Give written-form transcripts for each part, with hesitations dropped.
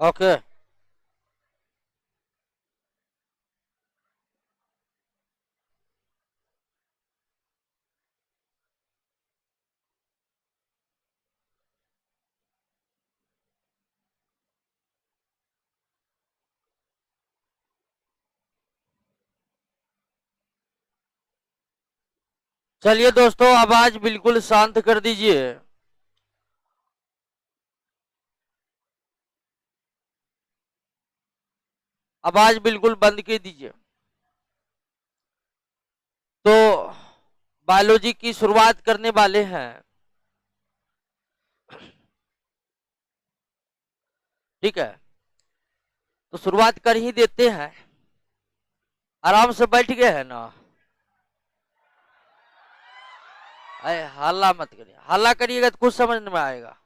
Okay. चलिए दोस्तों, आवाज बिल्कुल शांत कर दीजिए। आवाज बिल्कुल बंद कर दीजिए। तो बायोलॉजी की शुरुआत करने वाले हैं। ठीक है, तो शुरुआत कर ही देते हैं। आराम से बैठ गए हैं ना? अरे हल्ला मत करिए, हल्ला करिएगा तो कुछ समझ में आएगा।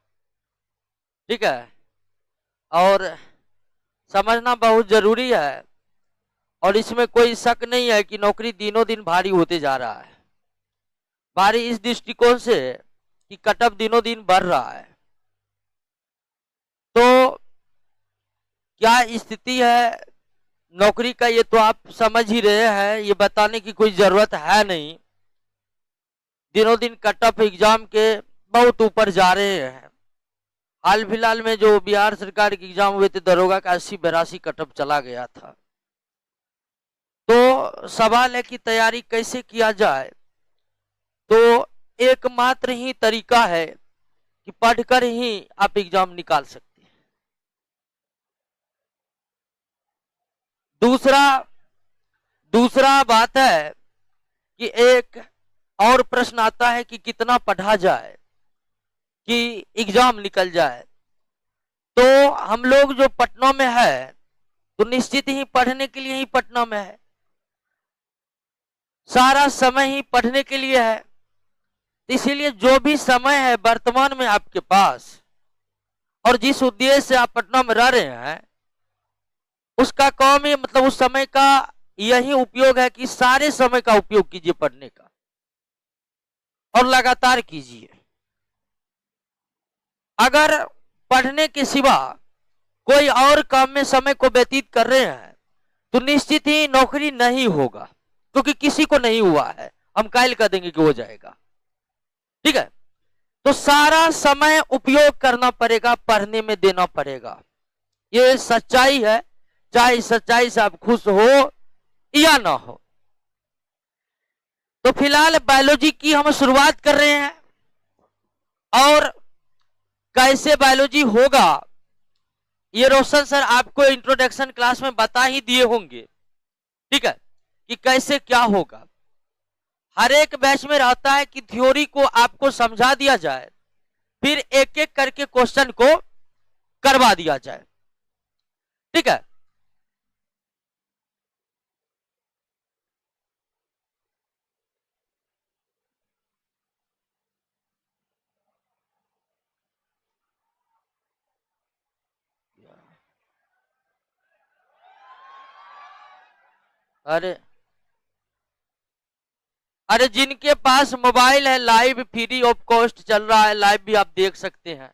ठीक है, और समझना बहुत जरूरी है। और इसमें कोई शक नहीं है कि नौकरी दिनों दिन भारी होते जा रहा है। भारी इस दृष्टिकोण से कि कटअप दिनों दिन बढ़ रहा है। तो क्या स्थिति है नौकरी का, ये तो आप समझ ही रहे हैं, ये बताने की कोई जरूरत है नहीं। दिनों दिन कटअप एग्जाम के बहुत ऊपर जा रहे हैं। हाल फिलहाल में जो बिहार सरकार के एग्जाम हुए थे, दरोगा का 80-82 कटअप चला गया था। तो सवाल है कि तैयारी कैसे किया जाए। तो एकमात्र ही तरीका है कि पढ़कर ही आप एग्जाम निकाल सकते हैं। दूसरा बात है कि एक और प्रश्न आता है कि कितना पढ़ा जाए कि एग्जाम निकल जाए। तो हम लोग जो पटना में है, तो निश्चित ही पढ़ने के लिए ही पटना में है। सारा समय ही पढ़ने के लिए है। इसीलिए जो भी समय है वर्तमान में आपके पास, और जिस उद्देश्य से आप पटना में रह रहे हैं, उसका काम ही मतलब उस समय का यही उपयोग है कि सारे समय का उपयोग कीजिए पढ़ने का, और लगातार कीजिए। अगर पढ़ने के सिवा कोई और काम में समय को व्यतीत कर रहे हैं, तो निश्चित ही नौकरी नहीं होगा, क्योंकि किसी को नहीं हुआ है। हम कायल कर देंगे कि हो जाएगा। ठीक है, तो सारा समय उपयोग करना पड़ेगा, पढ़ने में देना पड़ेगा। ये सच्चाई है, चाहे इस सच्चाई से आप खुश हो या ना हो। तो फिलहाल बायोलॉजी की हम शुरुआत कर रहे हैं, और कैसे बायोलॉजी होगा ये रोशन सर आपको इंट्रोडक्शन क्लास में बता ही दिए होंगे। ठीक है, कि कैसे क्या होगा। हर एक बैच में रहता है कि थ्योरी को आपको समझा दिया जाए, फिर एक एक करके क्वेश्चन को करवा दिया जाए। ठीक है, अरे अरे जिनके पास मोबाइल है, लाइव फ्री ऑफ कॉस्ट चल रहा है, लाइव भी आप देख सकते हैं।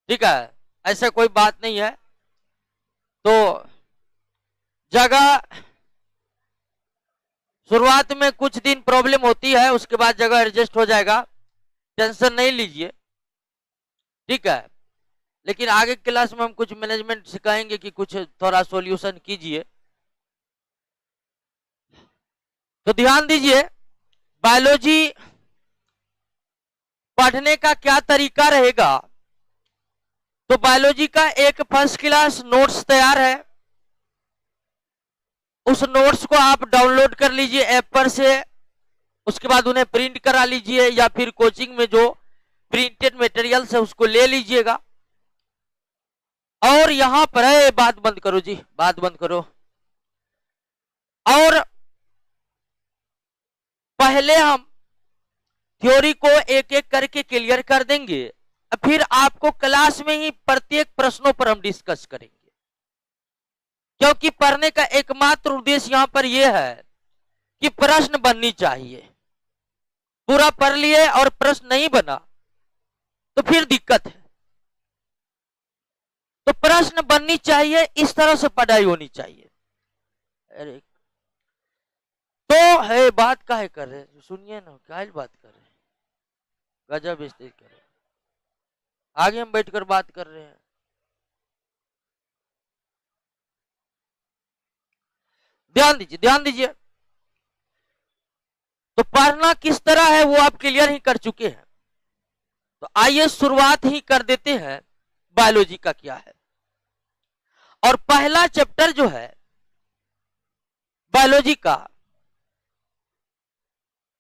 ठीक है, ऐसा कोई बात नहीं है। तो जगह शुरुआत में कुछ दिन प्रॉब्लम होती है, उसके बाद जगह एडजस्ट हो जाएगा, टेंशन नहीं लीजिए। ठीक है, लेकिन आगे क्लास में हम कुछ मैनेजमेंट सिखाएंगे कि कुछ थोड़ा सॉल्यूशन कीजिए। तो ध्यान दीजिए, बायोलॉजी पढ़ने का क्या तरीका रहेगा। तो बायोलॉजी का एक फर्स्ट क्लास नोट्स तैयार है। उस नोट्स को आप डाउनलोड कर लीजिए ऐप पर से, उसके बाद उन्हें प्रिंट करा लीजिए, या फिर कोचिंग में जो प्रिंटेड मटेरियल्स है उसको ले लीजिएगा। और यहां पर है, बात बंद करो जी, बात बंद करो। और पहले हम थ्योरी को एक एक करके क्लियर कर देंगे, फिर आपको क्लास में ही प्रत्येक प्रश्नों पर हम डिस्कस करेंगे। क्योंकि पढ़ने का एकमात्र उद्देश्य यहां पर यह है कि प्रश्न बननी चाहिए। पूरा पढ़ लिए और प्रश्न नहीं बना तो फिर दिक्कत है। तो प्रश्न बननी चाहिए, इस तरह से पढ़ाई होनी चाहिए। अरे तो है बात काहे कर रहे, सुनिए ना, क्या बात कर रहे, गजब स्थिति कर रहे, आगे हम बैठकर बात कर रहे हैं। ध्यान दीजिए, ध्यान दीजिए। तो पढ़ना किस तरह है वो आप क्लियर ही कर चुके हैं। तो आइए शुरुआत ही कर देते हैं बायोलॉजी का क्या है। और पहला चैप्टर जो है बायोलॉजी का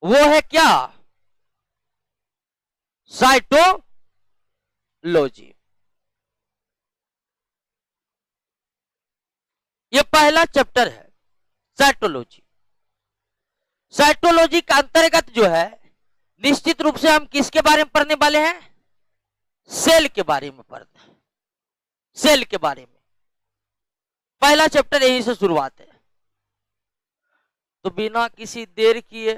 वो है क्या, साइटोलॉजी। ये पहला चैप्टर है साइटोलॉजी। साइटोलॉजी का अंतर्गत जो है निश्चित रूप से हम किसके बारे में पढ़ने वाले हैं, सेल के बारे में पढ़ते हैं, सेल के बारे में। पहला चैप्टर यहीं से शुरुआत है। तो बिना किसी देर किए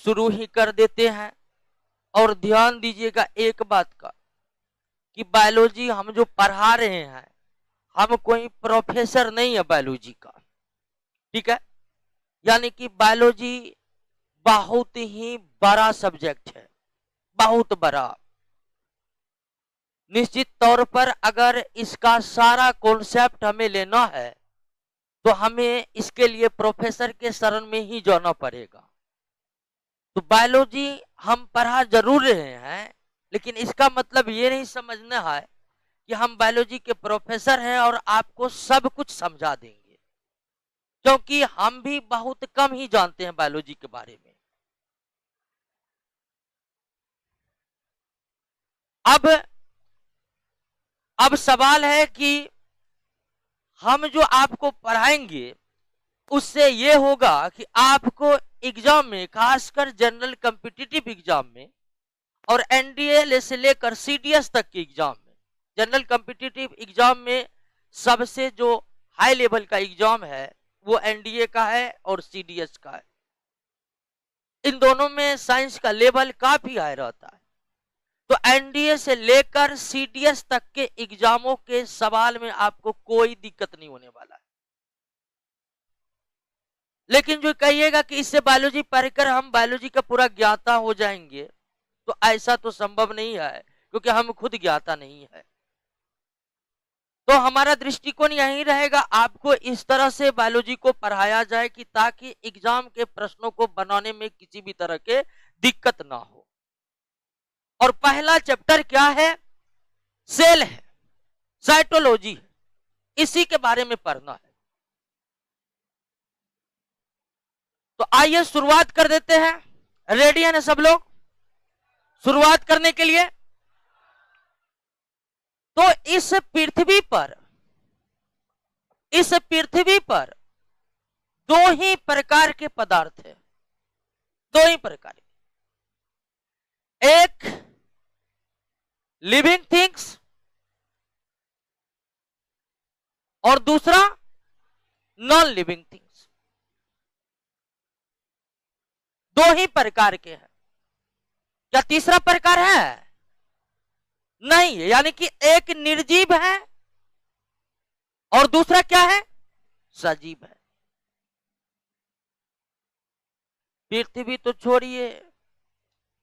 शुरू ही कर देते हैं। और ध्यान दीजिएगा एक बात का कि बायोलॉजी हम जो पढ़ा रहे हैं, हम कोई प्रोफेसर नहीं है बायोलॉजी का, ठीक है। यानी कि बायोलॉजी बहुत ही बड़ा सब्जेक्ट है, बहुत बड़ा। निश्चित तौर पर अगर इसका सारा कॉन्सेप्ट हमें लेना है तो हमें इसके लिए प्रोफेसर के शरण में ही जाना पड़ेगा। तो बायोलॉजी हम पढ़ा जरूर रहे हैं, लेकिन इसका मतलब ये नहीं समझना है कि हम बायोलॉजी के प्रोफेसर हैं और आपको सब कुछ समझा देंगे, क्योंकि हम भी बहुत कम ही जानते हैं बायोलॉजी के बारे में। अब सवाल है कि हम जो आपको पढ़ाएंगे उससे ये होगा कि आपको एग्जाम में, खासकर जनरल कॉम्पिटिटिव एग्जाम में और एनडीए से लेकर सीडीएस तक के एग्जाम में, जनरल कॉम्पिटिटिव एग्जाम में सबसे जो हाई लेवल का एग्जाम है वो एनडीए का है और सीडीएस का है। इन दोनों में साइंस का लेवल काफी हाई रहता है। तो एनडीए से लेकर सीडीएस तक के एग्जामों के सवाल में आपको कोई दिक्कत नहीं होने वाला है। लेकिन जो कहिएगा कि इससे बायोलॉजी पढ़कर हम बायोलॉजी का पूरा ज्ञाता हो जाएंगे, तो ऐसा तो संभव नहीं है, क्योंकि हम खुद ज्ञाता नहीं है। तो हमारा दृष्टिकोण यही रहेगा, आपको इस तरह से बायोलॉजी को पढ़ाया जाए कि ताकि एग्जाम के प्रश्नों को बनाने में किसी भी तरह के दिक्कत ना हो। और पहला चैप्टर क्या है, सेल है, साइटोलॉजी है, इसी के बारे में पढ़ना है। तो आइए शुरुआत कर देते हैं। रेडी है ना सब लोग शुरुआत करने के लिए? तो इस पृथ्वी पर दो ही प्रकार के पदार्थ हैं, दो ही प्रकार के, एक लिविंग थिंग्स और दूसरा नॉन लिविंग थिंग्स। दो ही प्रकार के हैं। क्या तीसरा प्रकार है? नहीं, यानी कि एक निर्जीव है और दूसरा क्या है, सजीव है। पृथ्वी तो छोड़िए,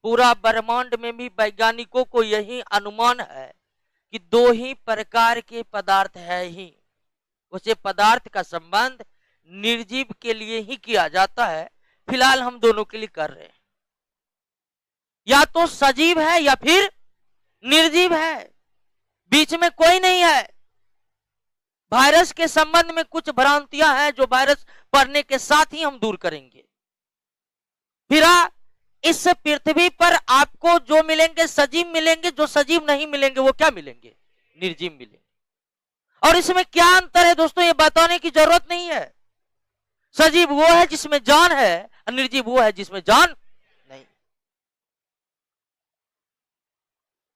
पूरा ब्रह्मांड में भी वैज्ञानिकों को यही अनुमान है कि दो ही प्रकार के पदार्थ है ही। उसे पदार्थ का संबंध निर्जीव के लिए ही किया जाता है। फिलहाल हम दोनों के लिए कर रहे हैं, या तो सजीव है या फिर निर्जीव है, बीच में कोई नहीं है। वायरस के संबंध में कुछ भ्रांतियां हैं जो वायरस पढ़ने के साथ ही हम दूर करेंगे। फिर इस पृथ्वी पर आपको जो मिलेंगे सजीव मिलेंगे, जो सजीव नहीं मिलेंगे वो क्या मिलेंगे, निर्जीव मिलेंगे। और इसमें क्या अंतर है दोस्तों, ये बताने की जरूरत नहीं है। सजीव वो है जिसमें जान है और निर्जीव वो है जिसमें जान नहीं।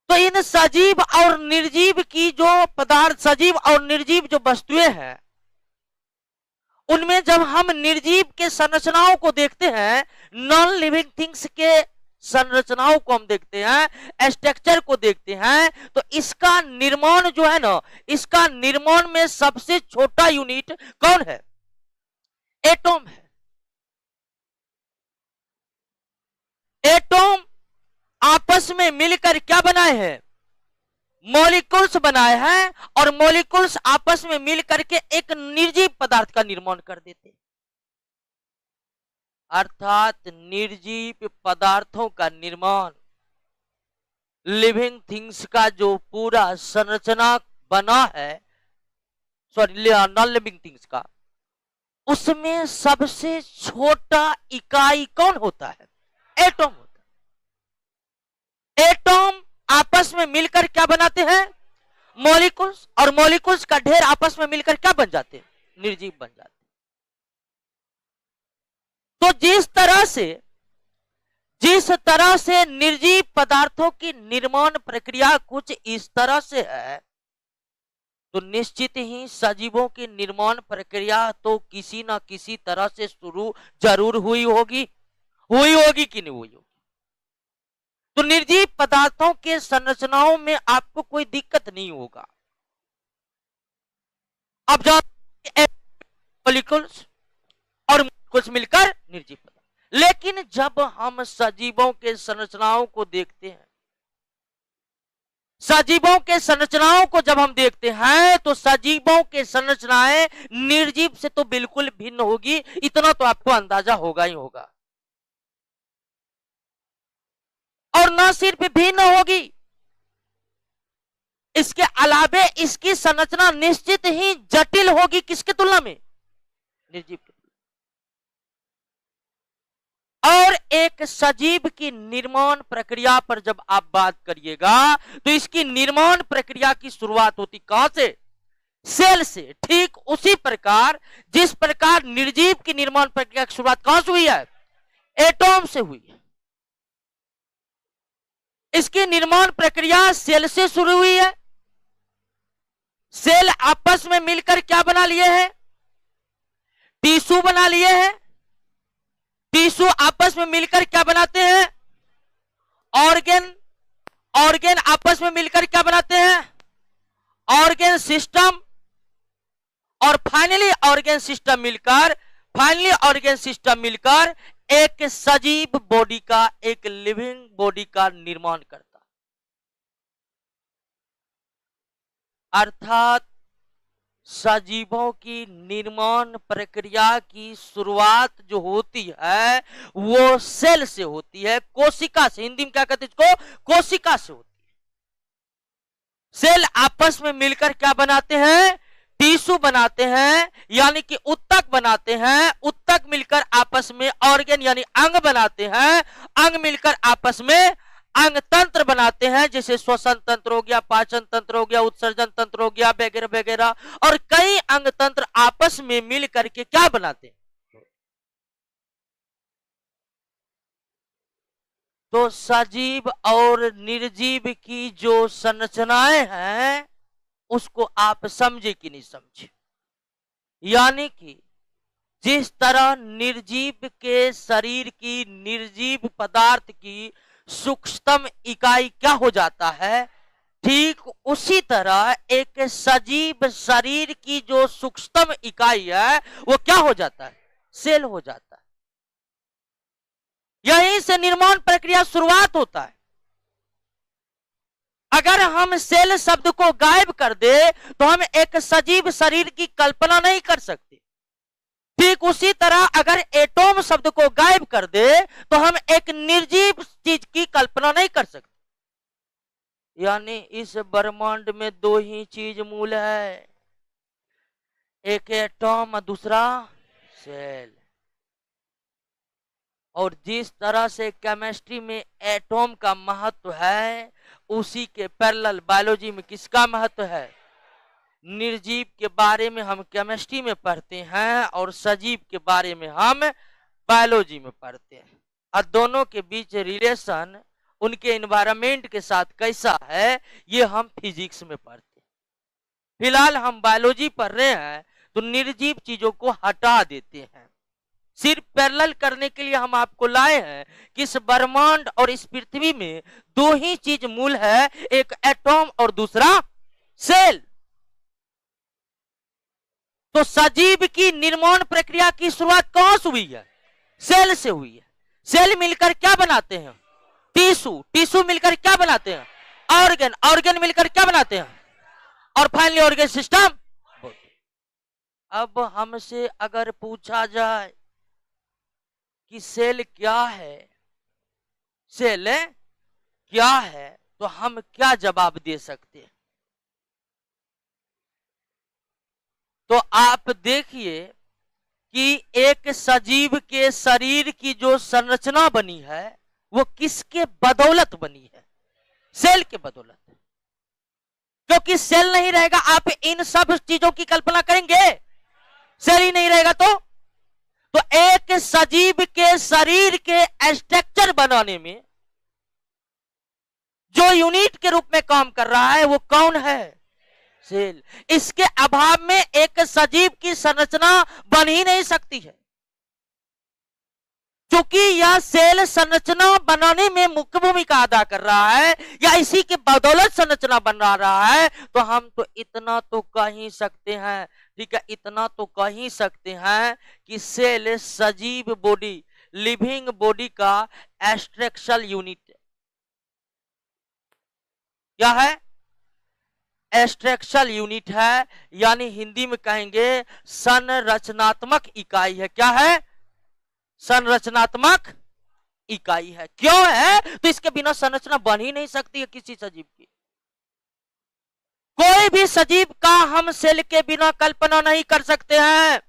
तो इन सजीव और निर्जीव की जो पदार्थ, सजीव और निर्जीव जो वस्तुएं हैं, उनमें जब हम निर्जीव के संरचनाओं को देखते हैं, नॉन लिविंग थिंग्स के संरचनाओं को हम देखते हैं, स्ट्रक्चर को देखते हैं, तो इसका निर्माण जो है ना, इसका निर्माण में सबसे छोटा यूनिट कौन है? एटॉम है। एटॉम आपस में मिलकर क्या बनाए हैं? मॉलिक्यूल्स बनाए हैं, और मॉलिक्यूल्स आपस में मिलकर के एक निर्जीव पदार्थ का निर्माण कर देते हैं। अर्थात निर्जीव पदार्थों का निर्माण, लिविंग थिंग्स का जो पूरा संरचना बना है, सॉरी नॉन लिविंग थिंग्स का, उसमें सबसे छोटा इकाई कौन होता है? एटॉम होता है। एटॉम आपस में मिलकर क्या बनाते हैं? मॉलिक्यूल्स, और मॉलिक्यूल्स का ढेर आपस में मिलकर क्या बन जाते हैं? निर्जीव बन जाते हैं। तो जिस तरह से निर्जीव पदार्थों की निर्माण प्रक्रिया कुछ इस तरह से है, तो निश्चित ही सजीवों की निर्माण प्रक्रिया तो किसी ना किसी तरह से शुरू जरूर हुई होगी कि नहीं हुई होगी। तो निर्जीव पदार्थों के संरचनाओं में आपको कोई दिक्कत नहीं होगा। अब मॉलिक्यूल्स और कुछ मिलकर निर्जीव पदार्थ, लेकिन जब हम सजीवों के संरचनाओं को देखते हैं, सजीवों के संरचनाओं को जब हम देखते हैं, तो सजीवों के संरचनाएं निर्जीव से तो बिल्कुल भिन्न होगी, इतना तो आपको अंदाजा होगा ही होगा। और न सिर्फ भिन्न होगी, इसके अलावे इसकी संरचना निश्चित ही जटिल होगी। किसकी तुलना में? निर्जीव की। और एक सजीव की निर्माण प्रक्रिया पर जब आप बात करिएगा, तो इसकी निर्माण प्रक्रिया की शुरुआत होती कहां से? सेल से। ठीक उसी प्रकार जिस प्रकार निर्जीव की निर्माण प्रक्रिया की शुरुआत कहां से हुई है? एटॉम से हुई है। इसकी निर्माण प्रक्रिया सेल से शुरू हुई है। सेल आपस में मिलकर क्या बना लिए हैं? टिश्यू बना लिए हैं। टिश्यू आपस में मिलकर क्या बनाते हैं? ऑर्गन। ऑर्गन आपस में मिलकर क्या बनाते हैं? Organ system. और फाइनली ऑर्गन सिस्टम मिलकर एक सजीव बॉडी का, एक लिविंग बॉडी का निर्माण करता। अर्थात सजीवों की निर्माण प्रक्रिया की शुरुआत जो होती है वो सेल से होती है, कोशिका से। हिंदी में क्या कहते हैं इसको? कोशिका से होती है। सेल आपस में मिलकर क्या बनाते हैं? टिश्यू बनाते हैं, यानी कि उत्तक बनाते हैं। उत्तक मिलकर आपस में ऑर्गन यानी अंग बनाते हैं। अंग मिलकर आपस में अंग तंत्र बनाते हैं, जैसे श्वसन तंत्र हो गया, पाचन तंत्र हो गया, उत्सर्जन तंत्र हो गया, वगैरह वगैरह। और कई अंग तंत्र आपस में मिल करके क्या बनाते हैं? तो सजीव और निर्जीव की जो संरचनाएं हैं उसको आप समझे कि नहीं समझे? यानी कि जिस तरह निर्जीव के शरीर की, निर्जीव पदार्थ की सूक्ष्मतम इकाई क्या हो जाता है, ठीक उसी तरह एक सजीव शरीर की जो सूक्ष्मतम इकाई है वो क्या हो जाता है? सेल हो जाता है। यहीं से निर्माण प्रक्रिया शुरुआत होता है। अगर हम सेल शब्द को गायब कर दे तो हम एक सजीव शरीर की कल्पना नहीं कर सकते। ठीक उसी तरह अगर एटॉम शब्द को गायब कर दे तो हम एक निर्जीव चीज की कल्पना नहीं कर सकते। यानी इस ब्रह्मांड में दो ही चीज मूल है, एक एटॉम और दूसरा सेल। और जिस तरह से केमिस्ट्री में एटॉम का महत्व है, उसी के पैरेलल बायोलॉजी में किसका महत्व है? निर्जीव के बारे में हम केमिस्ट्री में पढ़ते हैं और सजीव के बारे में हम बायोलॉजी में पढ़ते हैं। और दोनों के बीच रिलेशन, उनके एनवायरनमेंट के साथ कैसा है, ये हम फिजिक्स में पढ़ते हैं। फिलहाल हम बायोलॉजी पढ़ रहे हैं तो निर्जीव चीजों को हटा देते हैं, सिर्फ पैरेलल करने के लिए हम आपको लाए हैं कि इस ब्रह्मांड और इस पृथ्वी में दो ही चीज मूल है, एक एटॉम और दूसरा सेल। तो सजीव की निर्माण प्रक्रिया की शुरुआत कहां से हुई है? सेल से हुई है। सेल मिलकर क्या बनाते हैं? टिश्यू। टिश्यू मिलकर क्या बनाते हैं? ऑर्गन। ऑर्गन मिलकर क्या बनाते हैं? और फाइनली ऑर्गन सिस्टम। अब हमसे अगर पूछा जाए कि सेल क्या है, सेल क्या है, तो हम क्या जवाब दे सकते हैं? तो आप देखिए कि एक सजीव के शरीर की जो संरचना बनी है वो किसके बदौलत बनी है? सेल के बदौलत। क्योंकि सेल नहीं रहेगा आप इन सब चीजों की कल्पना करेंगे? सेल ही नहीं रहेगा तो एक सजीव के शरीर के स्ट्रक्चर बनाने में जो यूनिट के रूप में काम कर रहा है वो कौन है? सेल। इसके अभाव में एक सजीव की संरचना बन ही नहीं सकती है। क्योंकि यह सेल संरचना बनाने में मुख्य भूमिका अदा कर रहा है या इसी के बदौलत संरचना बना रहा है, तो हम तो इतना तो कह ही सकते हैं, ठीक है, इतना तो कह ही सकते हैं कि सेल सजीव बॉडी, लिविंग बॉडी का स्ट्रक्चरल यूनिट है। क्या है? स्ट्रक्चरल यूनिट है, यानी हिंदी में कहेंगे संरचनात्मक इकाई है। क्या है? संरचनात्मक इकाई है। क्यों है? तो इसके बिना संरचना बन ही नहीं सकती है किसी सजीव की। कोई भी सजीव का हम सेल के बिना कल्पना नहीं कर सकते हैं।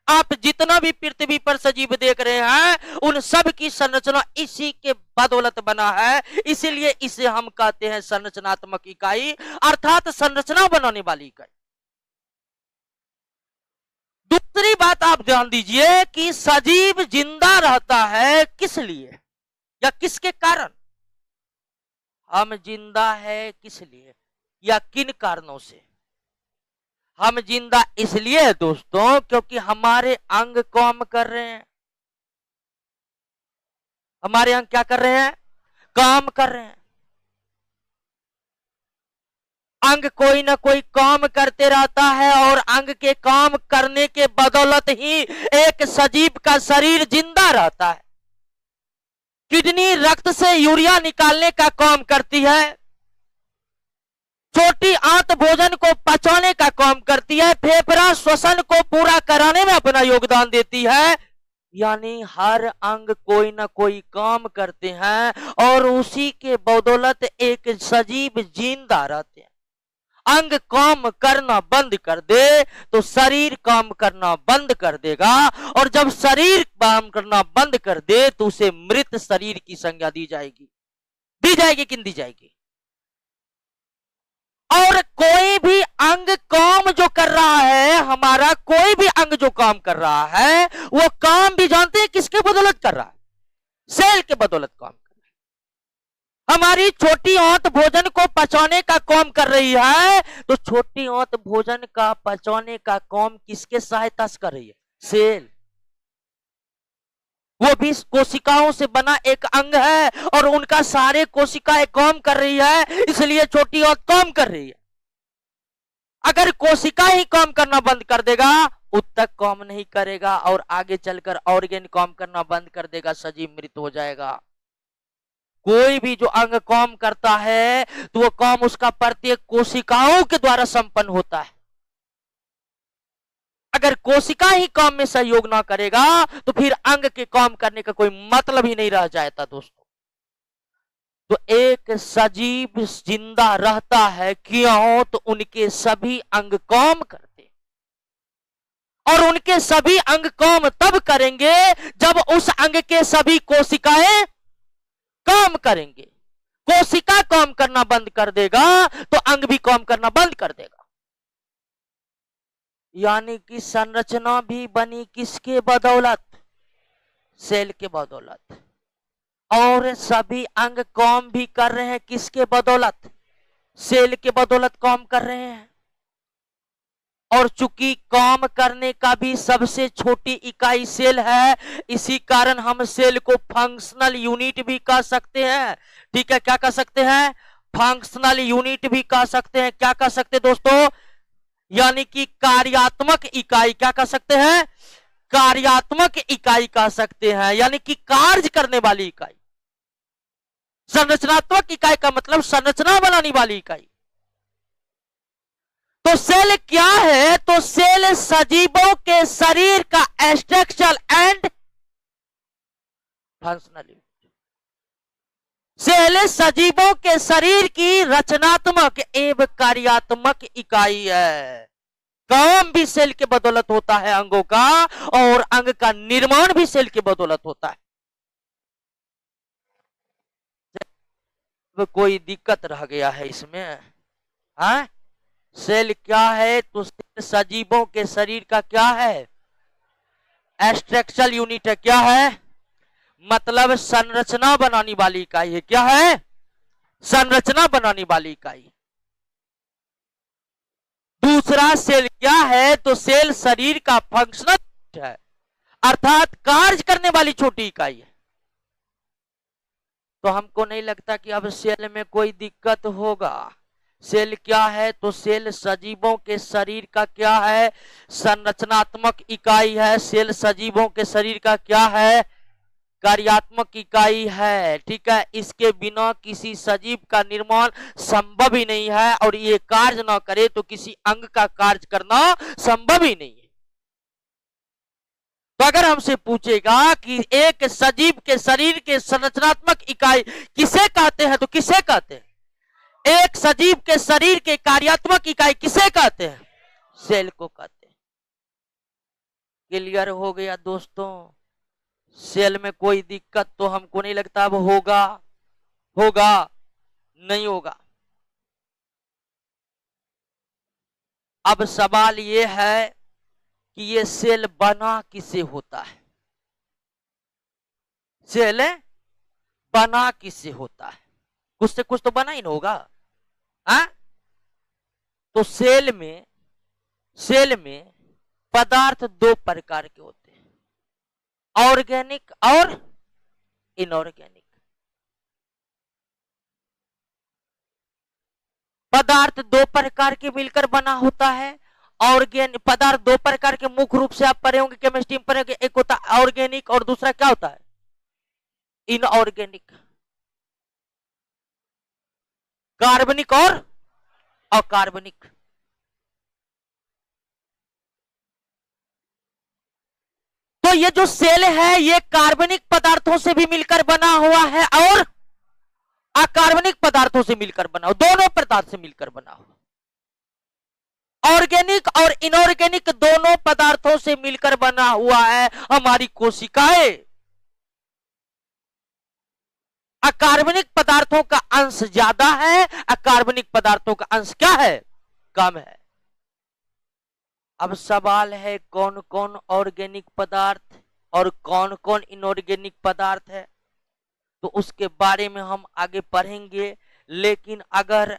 आप जितना भी पृथ्वी पर सजीव देख रहे हैं उन सब की संरचना इसी के बदौलत बना है, इसीलिए इसे हम कहते हैं संरचनात्मक इकाई, अर्थात संरचना बनाने वाली इकाई। दूसरी बात आप ध्यान दीजिए कि सजीव जिंदा रहता है किस लिए या किसके कारण? हम जिंदा है किस लिए या किन कारणों से? हम जिंदा इसलिए है दोस्तों क्योंकि हमारे अंग काम कर रहे हैं। हमारे अंग क्या कर रहे हैं? काम कर रहे हैं। अंग कोई ना कोई काम करते रहता है और अंग के काम करने के बदौलत ही एक सजीव का शरीर जिंदा रहता है। किडनी रक्त से यूरिया निकालने का काम करती है, छोटी आंत भोजन को पचाने का काम करती है, फेफड़ा श्वसन को पूरा कराने में अपना योगदान देती है, यानी हर अंग कोई ना कोई काम करते हैं और उसी के बदौलत एक सजीव जिंदा रहते हैं। अंग काम करना बंद कर दे तो शरीर काम करना बंद कर देगा, और जब शरीर काम करना बंद कर दे तो उसे मृत शरीर की संज्ञा दी जाएगी। दी जाएगी कि नहीं दी जाएगी? और कोई भी अंग काम जो कर रहा है, हमारा कोई भी अंग जो काम कर रहा है वो काम भी जानते हैं किसके बदौलत कर रहा है? सेल के बदौलत काम कर रहा है। हमारी छोटी आंत भोजन को पचाने का काम कर रही है, तो छोटी आंत भोजन का पचाने का काम किसके सहायता से कर रही है? सेल। वो भी कोशिकाओं से बना एक अंग है और उनका सारे कोशिकाएं काम कर रही है, इसलिए छोटी आंत काम कर रही है। अगर कोशिका ही काम करना बंद कर देगा, उत्तक काम नहीं करेगा और आगे चलकर ऑर्गन काम करना बंद कर देगा, सजीव मृत हो जाएगा। कोई भी जो अंग काम करता है तो वो काम उसका प्रत्येक कोशिकाओं के द्वारा संपन्न होता है। अगर कोशिका ही काम में सहयोग ना करेगा तो फिर अंग के काम करने का कोई मतलब ही नहीं रह जाता दोस्तों। तो एक सजीव जिंदा रहता है क्यों? तो उनके सभी अंग काम करते, और उनके सभी अंग काम तब करेंगे जब उस अंग के सभी कोशिकाएं काम करेंगे। कोशिका काम करना बंद कर देगा तो अंग भी काम करना बंद कर देगा। यानी कि संरचना भी बनी किसके बदौलत? सेल के बदौलत। और सभी अंग काम भी कर रहे हैं किसके बदौलत? सेल के बदौलत काम कर रहे हैं। और चूंकि काम करने का भी सबसे छोटी इकाई सेल है, इसी कारण हम सेल को फंक्शनल यूनिट भी कह सकते हैं। ठीक है, क्या कह सकते हैं? फंक्शनल यूनिट भी कह सकते हैं। क्या कह सकते हैं दोस्तों? यानी कि कार्यात्मक इकाई। क्या कह सकते हैं? कार्यात्मक इकाई कह सकते हैं, यानी कि कार्य करने वाली इकाई। संरचनात्मक इकाई का मतलब संरचना बनाने वाली इकाई। तो सेल क्या है? तो सेल सजीवों के शरीर का structural and functional unit. Cell सजीवों के शरीर की रचनात्मक एवं कार्यात्मक इकाई है। काम भी सेल के बदौलत होता है अंगों का, और अंग का निर्माण भी सेल के बदौलत होता है। कोई दिक्कत रह गया है इसमें? हाँ, सेल क्या है? तो सेल सजीवों के शरीर का क्या है? स्ट्रक्चरल यूनिट है। क्या है? मतलब संरचना बनाने वाली इकाई है। क्या है? संरचना बनाने वाली इकाई। दूसरा सेल क्या है? तो सेल शरीर का फंक्शनल है, अर्थात कार्य करने वाली छोटी इकाई है। तो हमको नहीं लगता कि अब सेल में कोई दिक्कत होगा। सेल क्या है? तो सेल सजीवों के शरीर का क्या है? संरचनात्मक इकाई है। सेल सजीवों के शरीर का क्या है? कार्यात्मक इकाई है। ठीक है, इसके बिना किसी सजीव का निर्माण संभव ही नहीं है, और ये कार्य ना करे तो किसी अंग का कार्य करना संभव ही नहीं है। तो अगर हमसे पूछेगा कि एक सजीव के शरीर के संरचनात्मक इकाई किसे कहते हैं, तो किसे कहते हैं? एक सजीव के शरीर के कार्यात्मक इकाई किसे कहते हैं? सेल को कहते हैं। क्लियर हो गया दोस्तों? सेल में कोई दिक्कत तो हमको नहीं लगता अब होगा। नहीं होगा। अब सवाल यह है कि ये सेल बना किससे होता है? सेल बना किससे होता है? कुछ से कुछ तो बना ही ना होगा। हाँ? तो सेल में पदार्थ दो प्रकार के होते हैं, ऑर्गेनिक और इनऑर्गेनिक। पदार्थ दो प्रकार के मिलकर बना होता है। ऑर्गेनिक पदार्थ दो प्रकार के मुख्य रूप से आप पढ़े होंगे, केमिस्ट्री में पढ़े होंगे। एक होता है ऑर्गेनिक और दूसरा क्या होता है? इनऑर्गेनिक। कार्बनिक और अकार्बनिक। तो ये जो सेल है ये कार्बनिक पदार्थों से भी मिलकर बना हुआ है और अकार्बनिक पदार्थों से मिलकर बना हुआ, दोनों पदार्थ से मिलकर बना हुआ। ऑर्गेनिक और इनऑर्गेनिक दोनों पदार्थों से मिलकर बना हुआ है हमारी कोशिकाएं। अकार्बनिक पदार्थों का अंश ज्यादा है, अकार्बनिक पदार्थों का अंश क्या है? कम है। अब सवाल है कौन कौन ऑर्गेनिक पदार्थ और कौन कौन इनऑर्गेनिक पदार्थ है, तो उसके बारे में हम आगे पढ़ेंगे। लेकिन अगर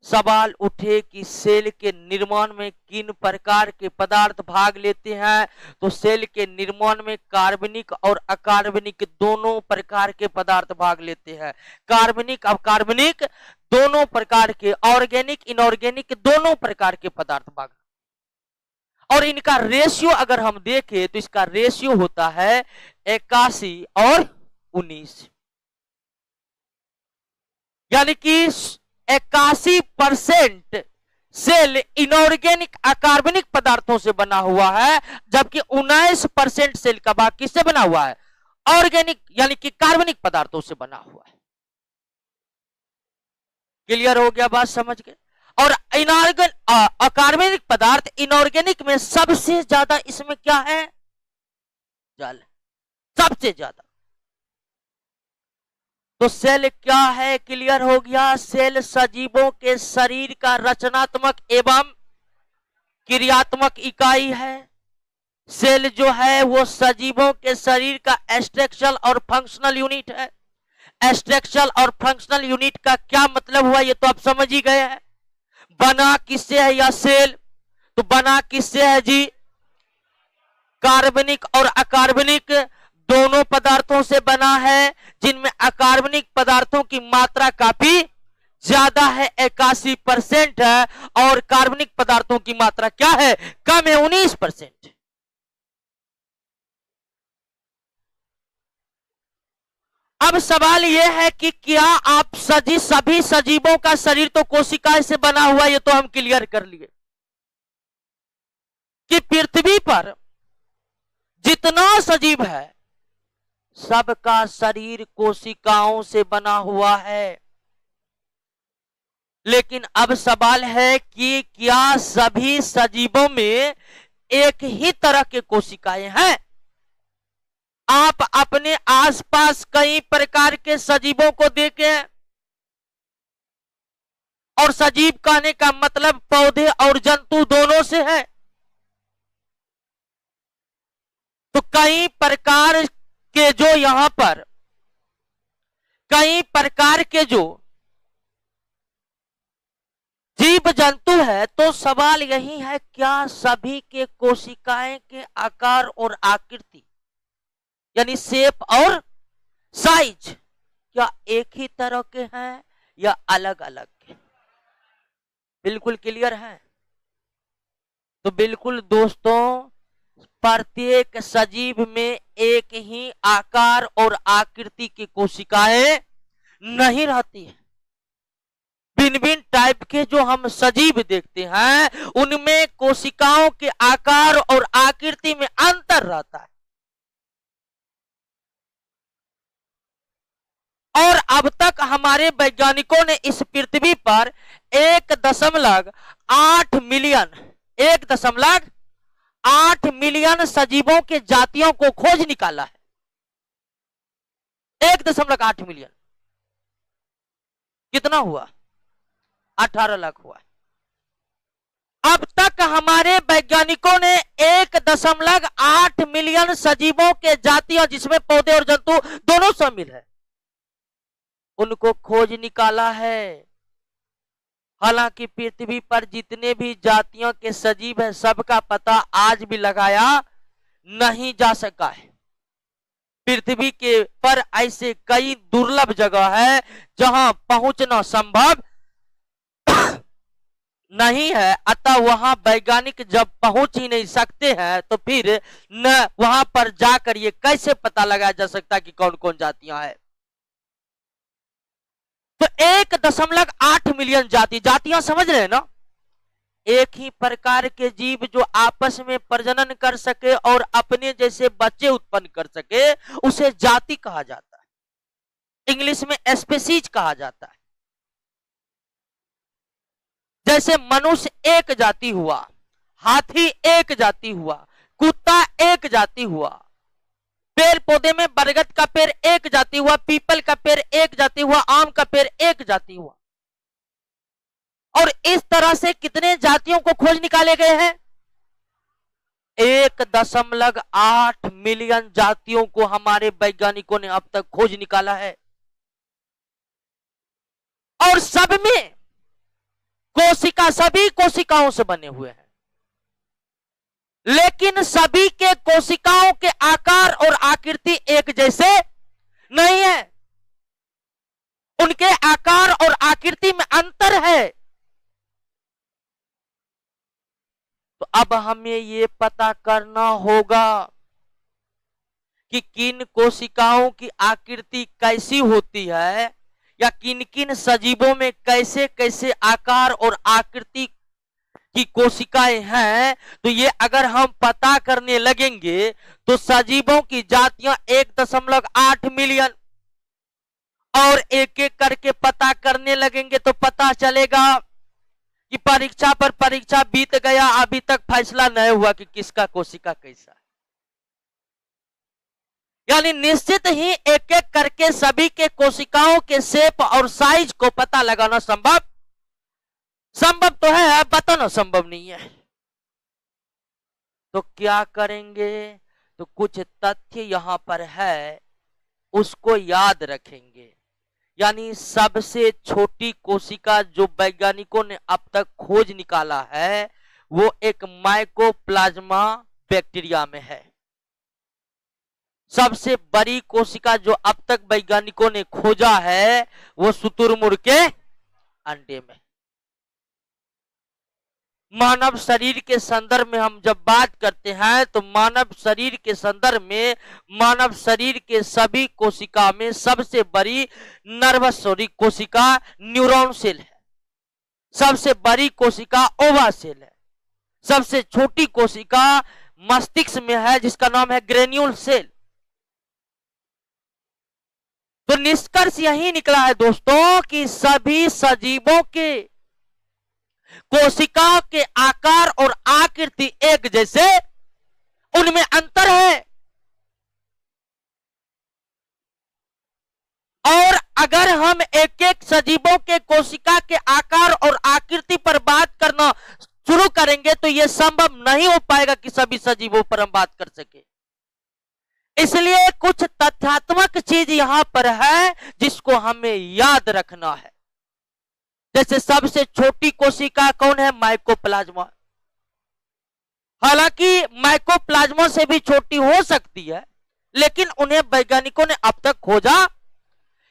सवाल उठे कि सेल के निर्माण में किन प्रकार के पदार्थ भाग लेते हैं, तो सेल के निर्माण में कार्बनिक और अकार्बनिक दोनों प्रकार के पदार्थ भाग लेते हैं। कार्बनिक अकार्बनिक दोनों प्रकार के, ऑर्गेनिक इनऑर्गेनिक दोनों प्रकार के पदार्थ भाग, और इनका रेशियो अगर हम देखें तो इसका रेशियो होता है 81 और 19, यानी कि 81% सेल इनऑर्गेनिक अकार्बनिक पदार्थों से बना हुआ है, जबकि 19% सेल का भाग किससे बना हुआ है? ऑर्गेनिक यानी कि कार्बनिक पदार्थों से बना हुआ है। क्लियर हो गया? बात समझ गए? और अकार्बनिक पदार्थ इनऑर्गेनिक में सबसे ज्यादा इसमें क्या है? जल, सबसे ज्यादा। तो सेल क्या है? क्लियर हो गया? सेल सजीवों के शरीर का रचनात्मक एवं क्रियात्मक इकाई है। सेल जो है वो सजीवों के शरीर का स्ट्रक्चरल और फंक्शनल यूनिट है। स्ट्रक्चरल और फंक्शनल यूनिट का क्या मतलब हुआ ये तो आप समझ ही गए हैं। बना किससे है यह सेल? तो बना किससे है जी? कार्बनिक और अकार्बनिक दोनों पदार्थों से बना है, जिनमें अकार्बनिक पदार्थों की मात्रा काफी ज्यादा है, 81% है, और कार्बनिक पदार्थों की मात्रा क्या है? कम है, 19%। अब सवाल यह है कि क्या आप सभी सजीवों का शरीर तो कोशिकाएं से बना हुआ, ये तो हम क्लियर कर लिए कि पृथ्वी पर जितना सजीव है सबका शरीर कोशिकाओं से बना हुआ है। लेकिन अब सवाल है कि क्या सभी सजीवों में एक ही तरह के कोशिकाएं हैं? आप अपने आसपास कई प्रकार के सजीवों को देखें, और सजीव कहने का मतलब पौधे और जंतु दोनों से है। तो कई प्रकार के जो यहां पर कई प्रकार के जो जीव जंतु है, तो सवाल यही है क्या सभी के कोशिकाएं के आकार और आकृति यानी शेप और साइज क्या एक ही तरह के हैं या अलग अलग के? बिल्कुल क्लियर है। तो बिल्कुल दोस्तों, प्रत्येक सजीव में एक ही आकार और आकृति की कोशिकाएं नहीं रहती है। भिन्न भिन्न टाइप के जो हम सजीव देखते हैं उनमें कोशिकाओं के आकार और आकृति में अंतर रहता है। और अब तक हमारे वैज्ञानिकों ने इस पृथ्वी पर 1.8 मिलियन सजीवों के जातियों को खोज निकाला है। 1.8 मिलियन कितना हुआ? 18 लाख हुआ। अब तक हमारे वैज्ञानिकों ने 1.8 मिलियन सजीवों के जातियों, जिसमें पौधे और जंतु दोनों शामिल है, उनको खोज निकाला है। हालांकि पृथ्वी पर जितने भी जातियों के सजीव हैं सबका पता आज भी लगाया नहीं जा सका है। पृथ्वी के पर ऐसे कई दुर्लभ जगह है जहां पहुंचना संभव नहीं है, अतः वहां वैज्ञानिक जब पहुंच ही नहीं सकते हैं तो फिर न वहां पर जाकर ये कैसे पता लगाया जा सकता कि कौन कौन जातियां हैं। तो 1.8 मिलियन जातियां समझ रहे हैं ना? एक ही प्रकार के जीव जो आपस में प्रजनन कर सके और अपने जैसे बच्चे उत्पन्न कर सके उसे जाति कहा जाता है। इंग्लिश में स्पीशीज कहा जाता है। जैसे मनुष्य एक जाति हुआ, हाथी एक जाति हुआ, कुत्ता एक जाति हुआ, पेड़ पौधे में बरगद का पेड़ एक जाति हुआ, पीपल का पेड़ एक जाति हुआ, आम का पेड़ एक जाति हुआ। और इस तरह से कितने जातियों को खोज निकाले गए हैं? 1.8 मिलियन जातियों को हमारे वैज्ञानिकों ने अब तक खोज निकाला है। और सब में सभी कोशिकाओं से बने हुए हैं, लेकिन सभी के कोशिकाओं के आकार और आकृति एक जैसे नहीं है। उनके आकार और आकृति में अंतर है। तो अब हमें यह पता करना होगा कि किन कोशिकाओं की आकृति कैसी होती है या किन किन सजीवों में कैसे कैसे आकार और आकृति की कोशिकाएं हैं। तो ये अगर हम पता करने लगेंगे तो सजीवों की जातियां 1.8 मिलियन और एक एक करके पता करने लगेंगे तो पता चलेगा कि परीक्षा पर परीक्षा बीत गया, अभी तक फैसला नहीं हुआ कि किसका कोशिका कैसा है। यानी निश्चित ही एक एक करके सभी के कोशिकाओं के शेप और साइज को पता लगाना संभव तो है, बताना संभव नहीं है। तो क्या करेंगे? तो कुछ तथ्य यहां पर है, उसको याद रखेंगे। यानी सबसे छोटी कोशिका जो वैज्ञानिकों ने अब तक खोज निकाला है वो एक माइकोप्लाज्मा बैक्टीरिया में है। सबसे बड़ी कोशिका जो अब तक वैज्ञानिकों ने खोजा है वो शुतुरमुर्ग के अंडे में। मानव शरीर के संदर्भ में हम जब बात करते हैं तो मानव शरीर के संदर्भ में मानव शरीर के सभी कोशिका में सबसे बड़ी नर्वस कोशिका न्यूरॉन सेल है, सबसे बड़ी कोशिका ओवा सेल है, सबसे छोटी कोशिका मस्तिष्क में है जिसका नाम है ग्रेन्यूल सेल। तो निष्कर्ष यही निकला है दोस्तों कि सभी सजीवों के कोशिकाओं के आकार और आकृति एक जैसे, उनमें अंतर है। और अगर हम एक एक सजीवों के कोशिका के आकार और आकृति पर बात करना शुरू करेंगे तो यह संभव नहीं हो पाएगा कि सभी सजीवों पर हम बात कर सके। इसलिए कुछ तथ्यात्मक चीज यहां पर है जिसको हमें याद रखना है। जैसे सबसे छोटी कोशिका कौन है? माइकोप्लाज्मा। हालांकि माइकोप्लाज्मा से भी छोटी हो सकती है, लेकिन उन्हें वैज्ञानिकों ने अब तक खोजा,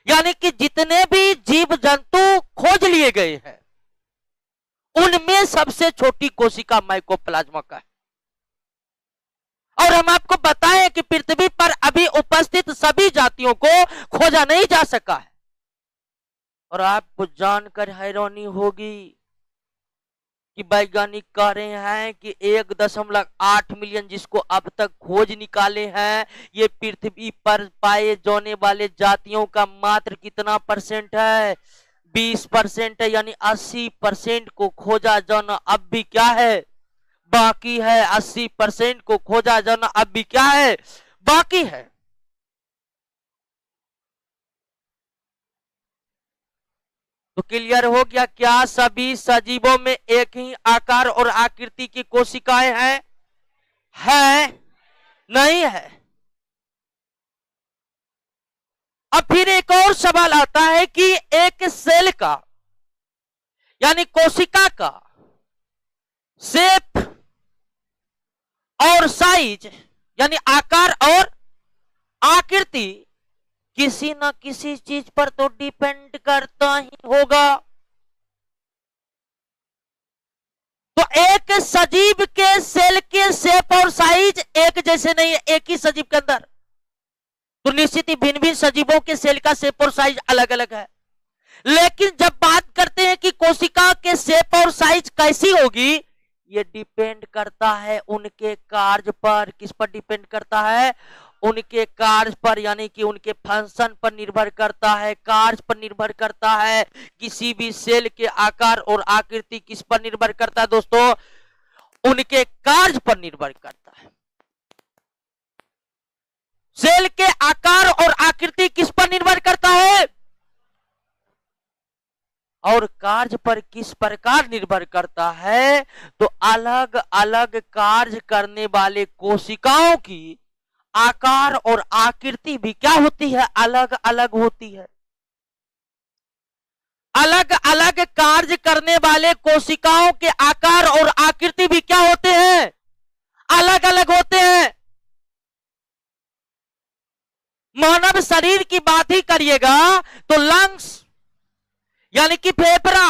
यानी कि जितने भी जीव जंतु खोज लिए गए हैं उनमें सबसे छोटी कोशिका माइकोप्लाज्मा का है। और हम आपको बताएं कि पृथ्वी पर अभी उपस्थित सभी जातियों को खोजा नहीं जा सका है। और आपको जानकर हैरानी होगी कि वैज्ञानिक कह रहे हैं कि 1.8 मिलियन जिसको अब तक खोज निकाले हैं, ये पृथ्वी पर पाए जाने वाले जातियों का मात्र कितना परसेंट है? 20% है, यानी 80% को खोजा जाना अब भी क्या है? बाकी है। 80% को खोजा जाना अब भी क्या है? बाकी है। तो क्लियर हो गया, क्या सभी सजीवों में एक ही आकार और आकृति की कोशिकाएं हैं? है? नहीं है। अब फिर एक और सवाल आता है कि एक सेल का यानी कोशिका का शेप और साइज यानी आकार और आकृति किसी न किसी चीज पर तो डिपेंड करता ही होगा। तो एक सजीव के सेल के शेप और साइज एक जैसे नहीं है एक ही सजीव के अंदर, तो निश्चित ही भिन्न भिन्न सजीवों के सेल का शेप और साइज अलग अलग है। लेकिन जब बात करते हैं कि कोशिका के शेप और साइज कैसी होगी, ये डिपेंड करता है उनके कार्य पर। किस पर डिपेंड करता है? उनके कार्य पर, यानी कि उनके फंक्शन पर निर्भर करता है, कार्य पर निर्भर करता है। किसी भी सेल के आकार और आकृति किस पर निर्भर करता है दोस्तों? उनके कार्य पर निर्भर करता है। सेल के आकार और आकृति किस पर निर्भर करता है और कार्य पर किस प्रकार निर्भर करता है? तो अलग अलग कार्य करने वाले कोशिकाओं की आकार और आकृति भी क्या होती है? अलग अलग होती है। अलग अलग कार्य करने वाले कोशिकाओं के आकार और आकृति भी क्या होते हैं? अलग अलग होते हैं। मानव शरीर की बात ही करिएगा तो लंग्स यानी कि फेफड़ा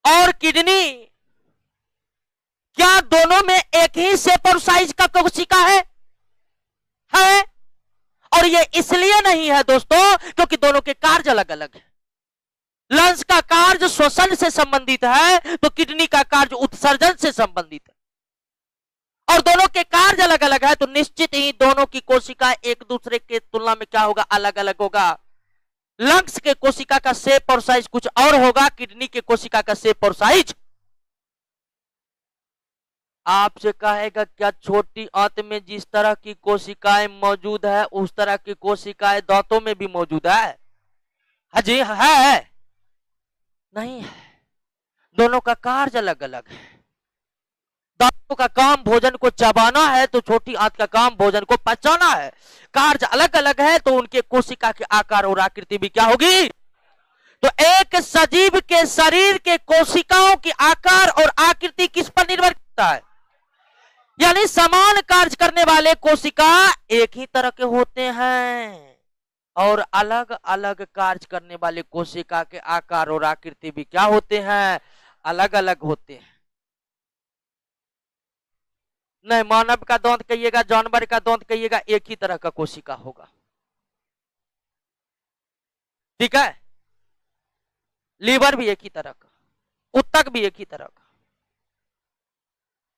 और किडनी, क्या दोनों में एक ही शेप और साइज का कोशिका है? और ये इसलिए नहीं है दोस्तों क्योंकि दोनों के कार्य अलग अलग है। लंग्स का कार्य श्वसन से संबंधित है तो किडनी का कार्य उत्सर्जन से संबंधित है, और दोनों के कार्य अलग अलग है तो निश्चित ही दोनों की कोशिका एक दूसरे के तुलना में क्या होगा? अलग अलग होगा। लंग्स के कोशिका का शेप और साइज कुछ और होगा, किडनी के कोशिका का शेप और साइज। आपसे कहेगा क्या छोटी आंत में जिस तरह की कोशिकाएं मौजूद है उस तरह की कोशिकाएं दांतों में भी मौजूद है? हाजी है? नहीं है। दोनों का कार्य अलग अलग है। दांतों का काम भोजन को चबाना है तो छोटी आंत का काम भोजन को पचाना है। कार्य अलग अलग है तो उनके कोशिका के आकार और आकृति भी क्या होगी? तो एक सजीव के शरीर के कोशिकाओं की आकार और आकृति किस पर निर्भर करता है? यानी समान कार्य करने वाले कोशिका एक ही तरह के होते हैं और अलग अलग कार्य करने वाले कोशिका के आकार और आकृति भी क्या होते हैं? अलग अलग होते हैं। नहीं मानव का दांत कहिएगा, जानवर का दांत कहिएगा, एक ही तरह का कोशिका होगा। ठीक है, लीवर भी एक ही तरह का, उत्तक भी एक ही तरह का।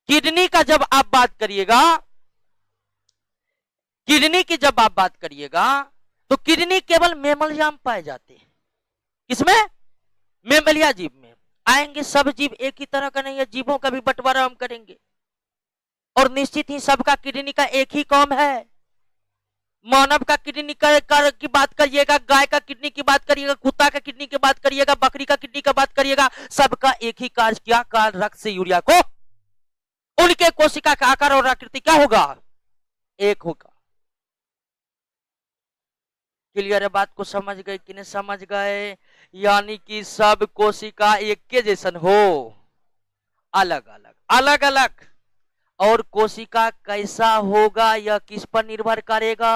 किडनी का जब आप बात करिएगा, किडनी की जब आप बात करिएगा तो किडनी केवल मेमलिया में पाए जाते हैं। किसमें? मेमलिया जीव में आएंगे। सब जीव एक ही तरह का नहीं है, जीवों का भी बंटवारा हम करेंगे और निश्चित ही सबका किडनी का एक ही काम है। मानव का किडनी की बात करिएगा, गाय का किडनी की बात करिएगा, कुत्ता का किडनी की बात करिएगा, बकरी का किडनी की बात करिएगा, सबका एक ही कार्य क्या? कार्य रक्त से यूरिया को, उनके कोशिका का आकार और आकृति क्या होगा? एक होगा। क्लियर है? बात को समझ गए कि नहीं समझ गए? यानी कि सब कोशिका एक के जैसन हो, अलग अलग अलग अलग। और कोशिका कैसा होगा यह किस पर निर्भर करेगा?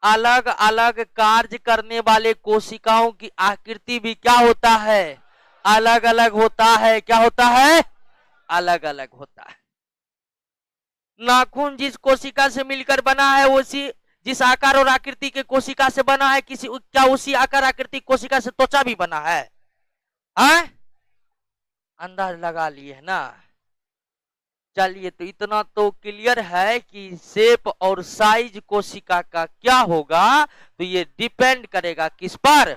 अलग अलग कार्य करने वाले कोशिकाओं की आकृति भी क्या होता है? अलग अलग होता है। क्या होता है? अलग अलग होता है। नाखून जिस कोशिका से मिलकर बना है, उसी जिस आकार और आकृति के कोशिका से बना है, क्या उसी आकार आकृति कोशिका से त्वचा भी बना है? अंदाज लगा लिए है ना? चलिए, तो इतना तो क्लियर है कि शेप और साइज कोशिका का क्या होगा, तो ये डिपेंड करेगा किस पर?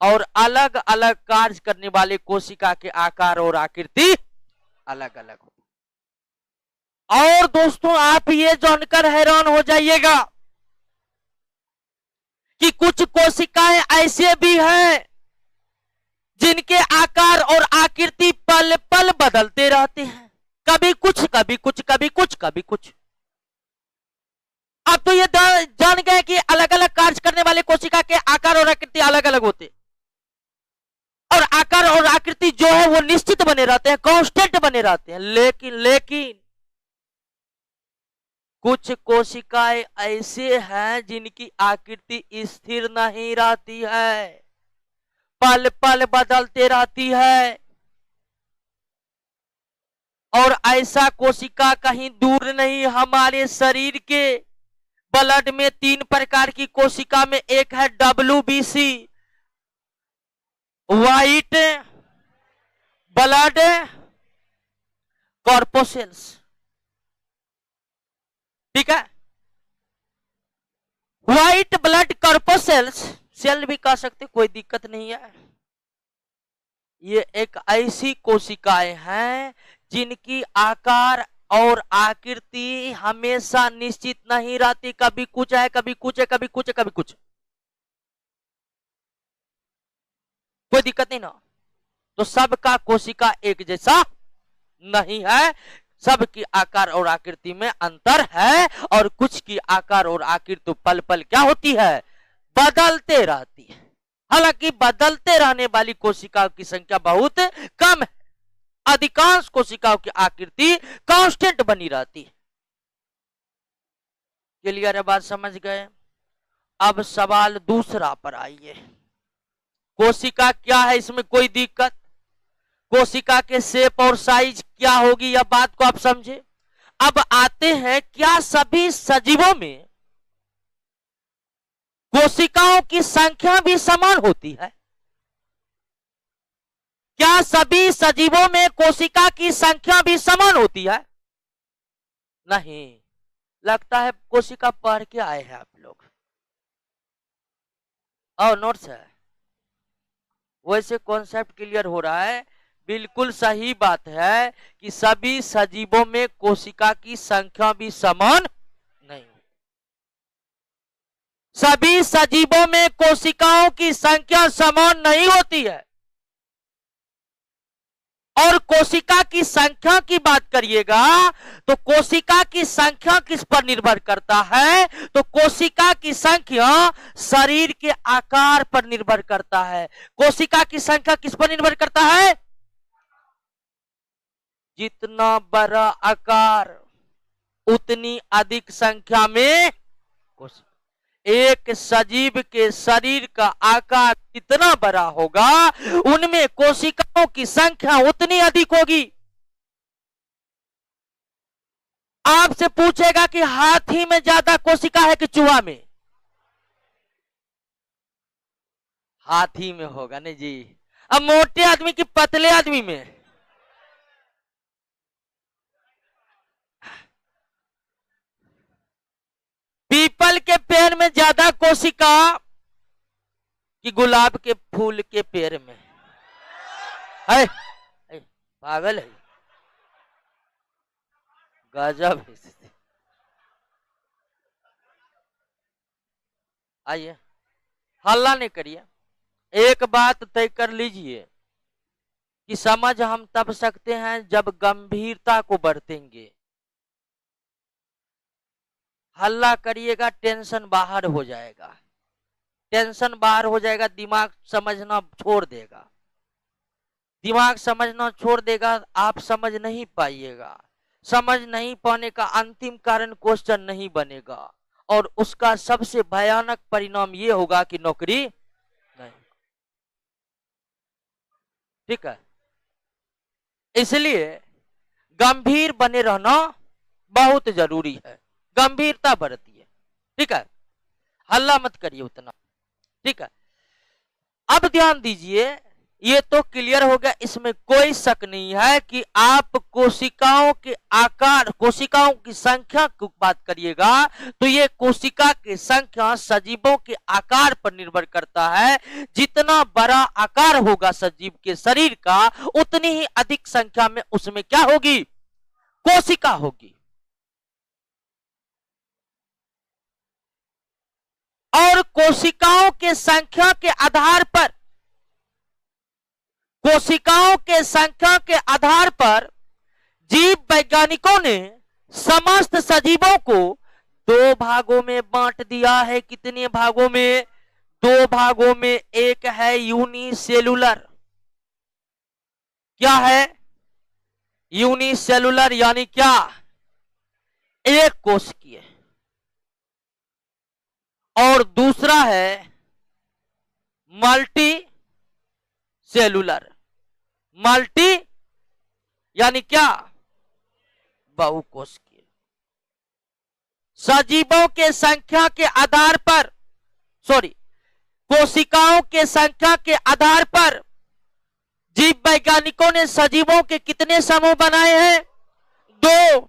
और अलग अलग कार्य करने वाले कोशिका के आकार और आकृति अलग अलग हो। और दोस्तों, आप ये जानकर हैरान हो जाइएगा कि कुछ कोशिकाएं ऐसे भी हैं जिनके आकार और आकृति पल पल बदलते रहते हैं, कभी कुछ कभी कुछ कभी कुछ कभी कुछ। अब तो ये जान गए कि अलग अलग कार्य करने वाले कोशिका के आकार और आकृति अलग अलग होते, और आकार और आकृति जो है वो निश्चित बने रहते हैं, कांस्टेंट बने रहते हैं। लेकिन कुछ कोशिकाएं ऐसे हैं जिनकी आकृति स्थिर नहीं रहती है, पल पल बदलते रहती है। और ऐसा कोशिका कहीं दूर नहीं, हमारे शरीर के ब्लड में 3 प्रकार की कोशिका में एक है WBC, व्हाइट ब्लड कॉर्पोसेल्स। ठीक है, व्हाइट ब्लड कॉर्पोसेल्स, सेल भी कह सकते, कोई दिक्कत नहीं है। ये एक ऐसी कोशिकाएं हैं जिनकी आकार और आकृति हमेशा निश्चित नहीं रहती, कभी कुछ है कभी कुछ है, कभी कुछ है कभी कुछ। कोई दिक्कत नहीं ना? तो सबका कोशिका एक जैसा नहीं है, सबकी आकार और आकृति में अंतर है, और कुछ की आकार और आकृति पल पल क्या होती है? बदलते रहती है। हालांकि बदलते रहने वाली कोशिकाओं की संख्या बहुत कम है, अधिकांश कोशिकाओं की आकृति कांस्टेंट बनी रहती है। क्लियर है? बात समझ गए? अब सवाल दूसरा पर आइए। कोशिका क्या है, इसमें कोई दिक्कत? कोशिका के शेप और साइज क्या होगी, यह बात को आप समझे। अब आते हैं, क्या सभी सजीवों में कोशिकाओं की संख्या भी समान होती है? क्या सभी सजीवों में कोशिका की संख्या भी समान होती है? नहीं। लगता है कोशिका पढ़ के आए हैं आप लोग, और नोट्स है, वैसे कॉन्सेप्ट क्लियर हो रहा है। बिल्कुल सही बात है कि सभी सजीवों में कोशिका की संख्या भी समान नहीं। सभी सजीवों में कोशिकाओं की संख्या समान नहीं होती है, और कोशिका की संख्या की बात करिएगा तो कोशिका की संख्या किस पर निर्भर करता है? तो कोशिका की संख्या शरीर के आकार पर निर्भर करता है। कोशिका की संख्या किस पर निर्भर करता है? जितना बड़ा आकार उतनी अधिक संख्या में कोशिका। एक सजीव के शरीर का आकार जितना बड़ा होगा उनमें कोशिकाओं की संख्या उतनी अधिक होगी। आपसे पूछेगा कि हाथी में ज्यादा कोशिका है कि चूहा में? हाथी में होगा नहीं जी। अब मोटे आदमी की पतले आदमी में? पीपल के पेड़ में ज्यादा कोशिका कि गुलाब के फूल के पेड़ में? है पागल है, गजब है। आइए हल्ला नहीं करिए, एक बात तय कर लीजिए कि समझ हम तब सकते हैं जब गंभीरता को बरतेंगे। हल्ला करिएगा टेंशन बाहर हो जाएगा, टेंशन बाहर हो जाएगा, दिमाग समझना छोड़ देगा। दिमाग समझना छोड़ देगा, आप समझ नहीं पाइएगा। समझ नहीं पाने का अंतिम कारण क्वेश्चन नहीं बनेगा और उसका सबसे भयानक परिणाम यह होगा कि नौकरी नहीं। ठीक है, इसलिए गंभीर बने रहना बहुत जरूरी है, गंभीरता बरतिए। ठीक है, हल्ला मत करिए उतना। ठीक है, अब ध्यान दीजिए, ये तो क्लियर हो गया, इसमें कोई शक नहीं है कि आप कोशिकाओं के आकार, कोशिकाओं की संख्या की बात करिएगा तो ये कोशिका की संख्या सजीवों के आकार पर निर्भर करता है। जितना बड़ा आकार होगा सजीव के शरीर का उतनी ही अधिक संख्या में उसमें क्या होगी? कोशिका होगी। और कोशिकाओं के संख्या के आधार पर, कोशिकाओं के संख्या के आधार पर जीव वैज्ञानिकों ने समस्त सजीवों को दो भागों में बांट दिया है। कितने भागों में? दो भागों में। एक है यूनिसेलुलर। क्या है? यूनिसेलुलर यानी क्या? एक कोशिकीय। और दूसरा है मल्टी सेलुलर। मल्टी यानी क्या? बहुकोशिकीय। सजीवों के संख्या के आधार पर, सॉरी, कोशिकाओं के संख्या के आधार पर जीव वैज्ञानिकों ने सजीवों के कितने समूह बनाए हैं? दो।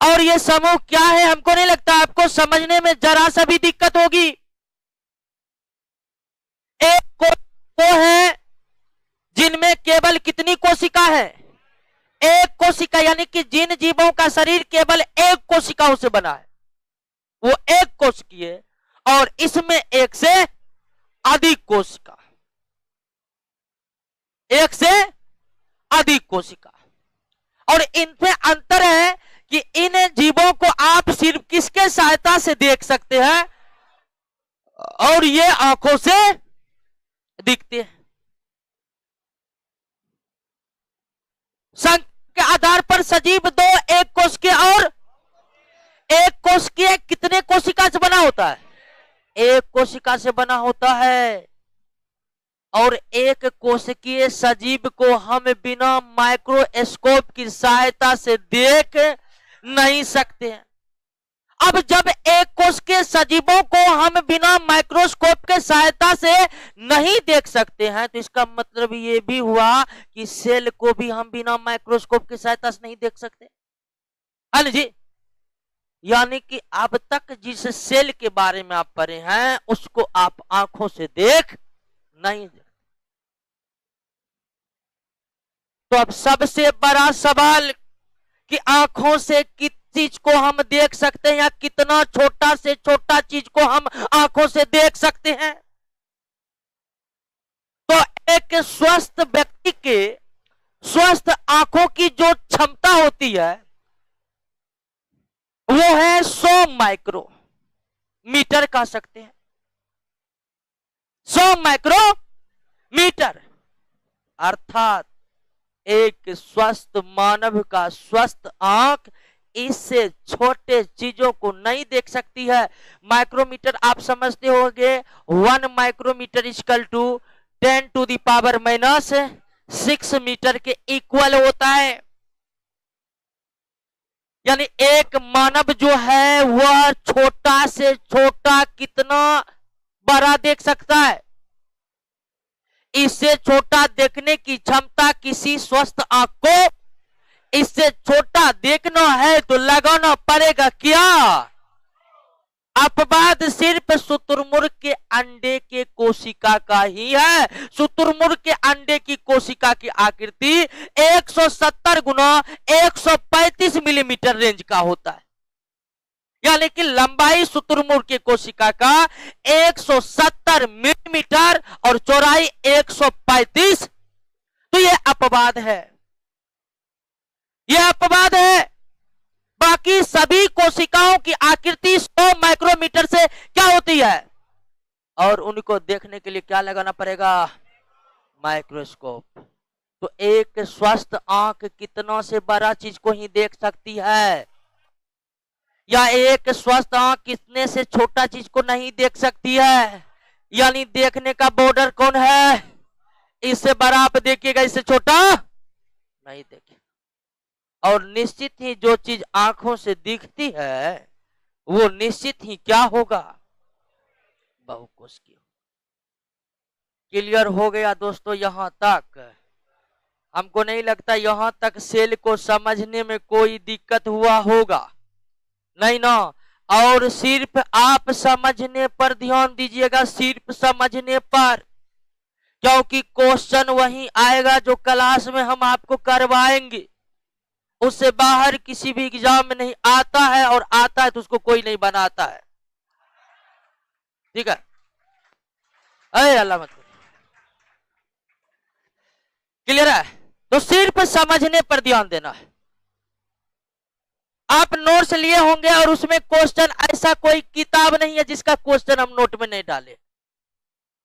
और ये समूह क्या है हमको नहीं लगता आपको समझने में जरा सा भी दिक्कत होगी। एक वो है जिनमें केवल कितनी कोशिका है? एक कोशिका, यानी कि जिन जीवों का शरीर केवल एक कोशिकाओं से बना है वो एक कोशिकीय। और इसमें एक से अधिक कोशिका, एक से अधिक कोशिका। और इनमें अंतर है कि इन जीवों को आप सिर्फ किसके सहायता से देख सकते हैं? और ये आंखों से दिखते हैं। संख्या के आधार पर सजीव दो, एक कोशिकीय और एक कोशिकीय कितने कोशिका से बना होता है? एक कोशिका से बना होता है। और एक कोशिकीय सजीव को हम बिना माइक्रोस्कोप की सहायता से देख नहीं सकते हैं। अब जब एक कोशिकीय सजीवों को हम बिना माइक्रोस्कोप के सहायता से नहीं देख सकते हैं तो इसका मतलब ये भी हुआ कि सेल को भी हम बिना माइक्रोस्कोप की सहायता से नहीं देख सकते। है ना जी? यानी कि अब तक जिस सेल के बारे में आप पढ़े हैं उसको आप आंखों से देख नहीं सकते। तो अब सबसे बड़ा सवाल कि आंखों से किस चीज को हम देख सकते हैं या कितना छोटा से छोटा चीज को हम आंखों से देख सकते हैं? तो एक स्वस्थ व्यक्ति के स्वस्थ आंखों की जो क्षमता होती है वो है 100 माइक्रोमीटर कह सकते हैं। 100 माइक्रोमीटर अर्थात एक स्वस्थ मानव का स्वस्थ आंख इससे छोटे चीजों को नहीं देख सकती है। माइक्रोमीटर आप समझते होंगे 1 micrometre equal to 10 to the power -6 metre के इक्वल होता है। यानी एक मानव जो है वह छोटा से छोटा कितना बड़ा देख सकता है। इससे छोटा देखने की क्षमता किसी स्वस्थ आंख को इससे छोटा देखना है तो लगाना पड़ेगा क्या? अपवाद सिर्फ शुतुरमुर्ग के अंडे के कोशिका का ही है। शुतुरमुर्ग के अंडे की कोशिका की आकृति 170 गुना 135 मिलीमीटर रेंज का होता है। यानी कि लंबाई शुतुरमुर्ग की कोशिका का 170 मिलीमीटर और चौड़ाई 135। तो यह अपवाद है, यह अपवाद है। बाकी सभी कोशिकाओं की आकृति 100 माइक्रोमीटर से क्या होती है और उनको देखने के लिए क्या लगाना पड़ेगा? माइक्रोस्कोप। तो एक स्वस्थ आंख कितना से बड़ा चीज को ही देख सकती है या एक स्वस्थ आंख कितने से छोटा चीज को नहीं देख सकती है? यानी देखने का बॉर्डर कौन है? इससे बड़ा आप देखिएगा, इससे छोटा नहीं देखिए। और निश्चित ही जो चीज आंखों से दिखती है वो निश्चित ही क्या होगा? बहुकोश की। क्लियर हो गया दोस्तों? यहां तक हमको नहीं लगता यहां तक सेल को समझने में कोई दिक्कत हुआ होगा, नहीं ना। और सिर्फ आप समझने पर ध्यान दीजिएगा, सिर्फ समझने पर, क्योंकि क्वेश्चन वही आएगा जो क्लास में हम आपको करवाएंगे। उससे बाहर किसी भी एग्जाम में नहीं आता है, और आता है तो उसको कोई नहीं बनाता है। ठीक है? अरे अल्लाह मत। क्लियर है? तो सिर्फ समझने पर ध्यान देना है। आप नोट्स लिए होंगे और उसमें क्वेश्चन, ऐसा कोई किताब नहीं है जिसका क्वेश्चन हम नोट में नहीं डाले।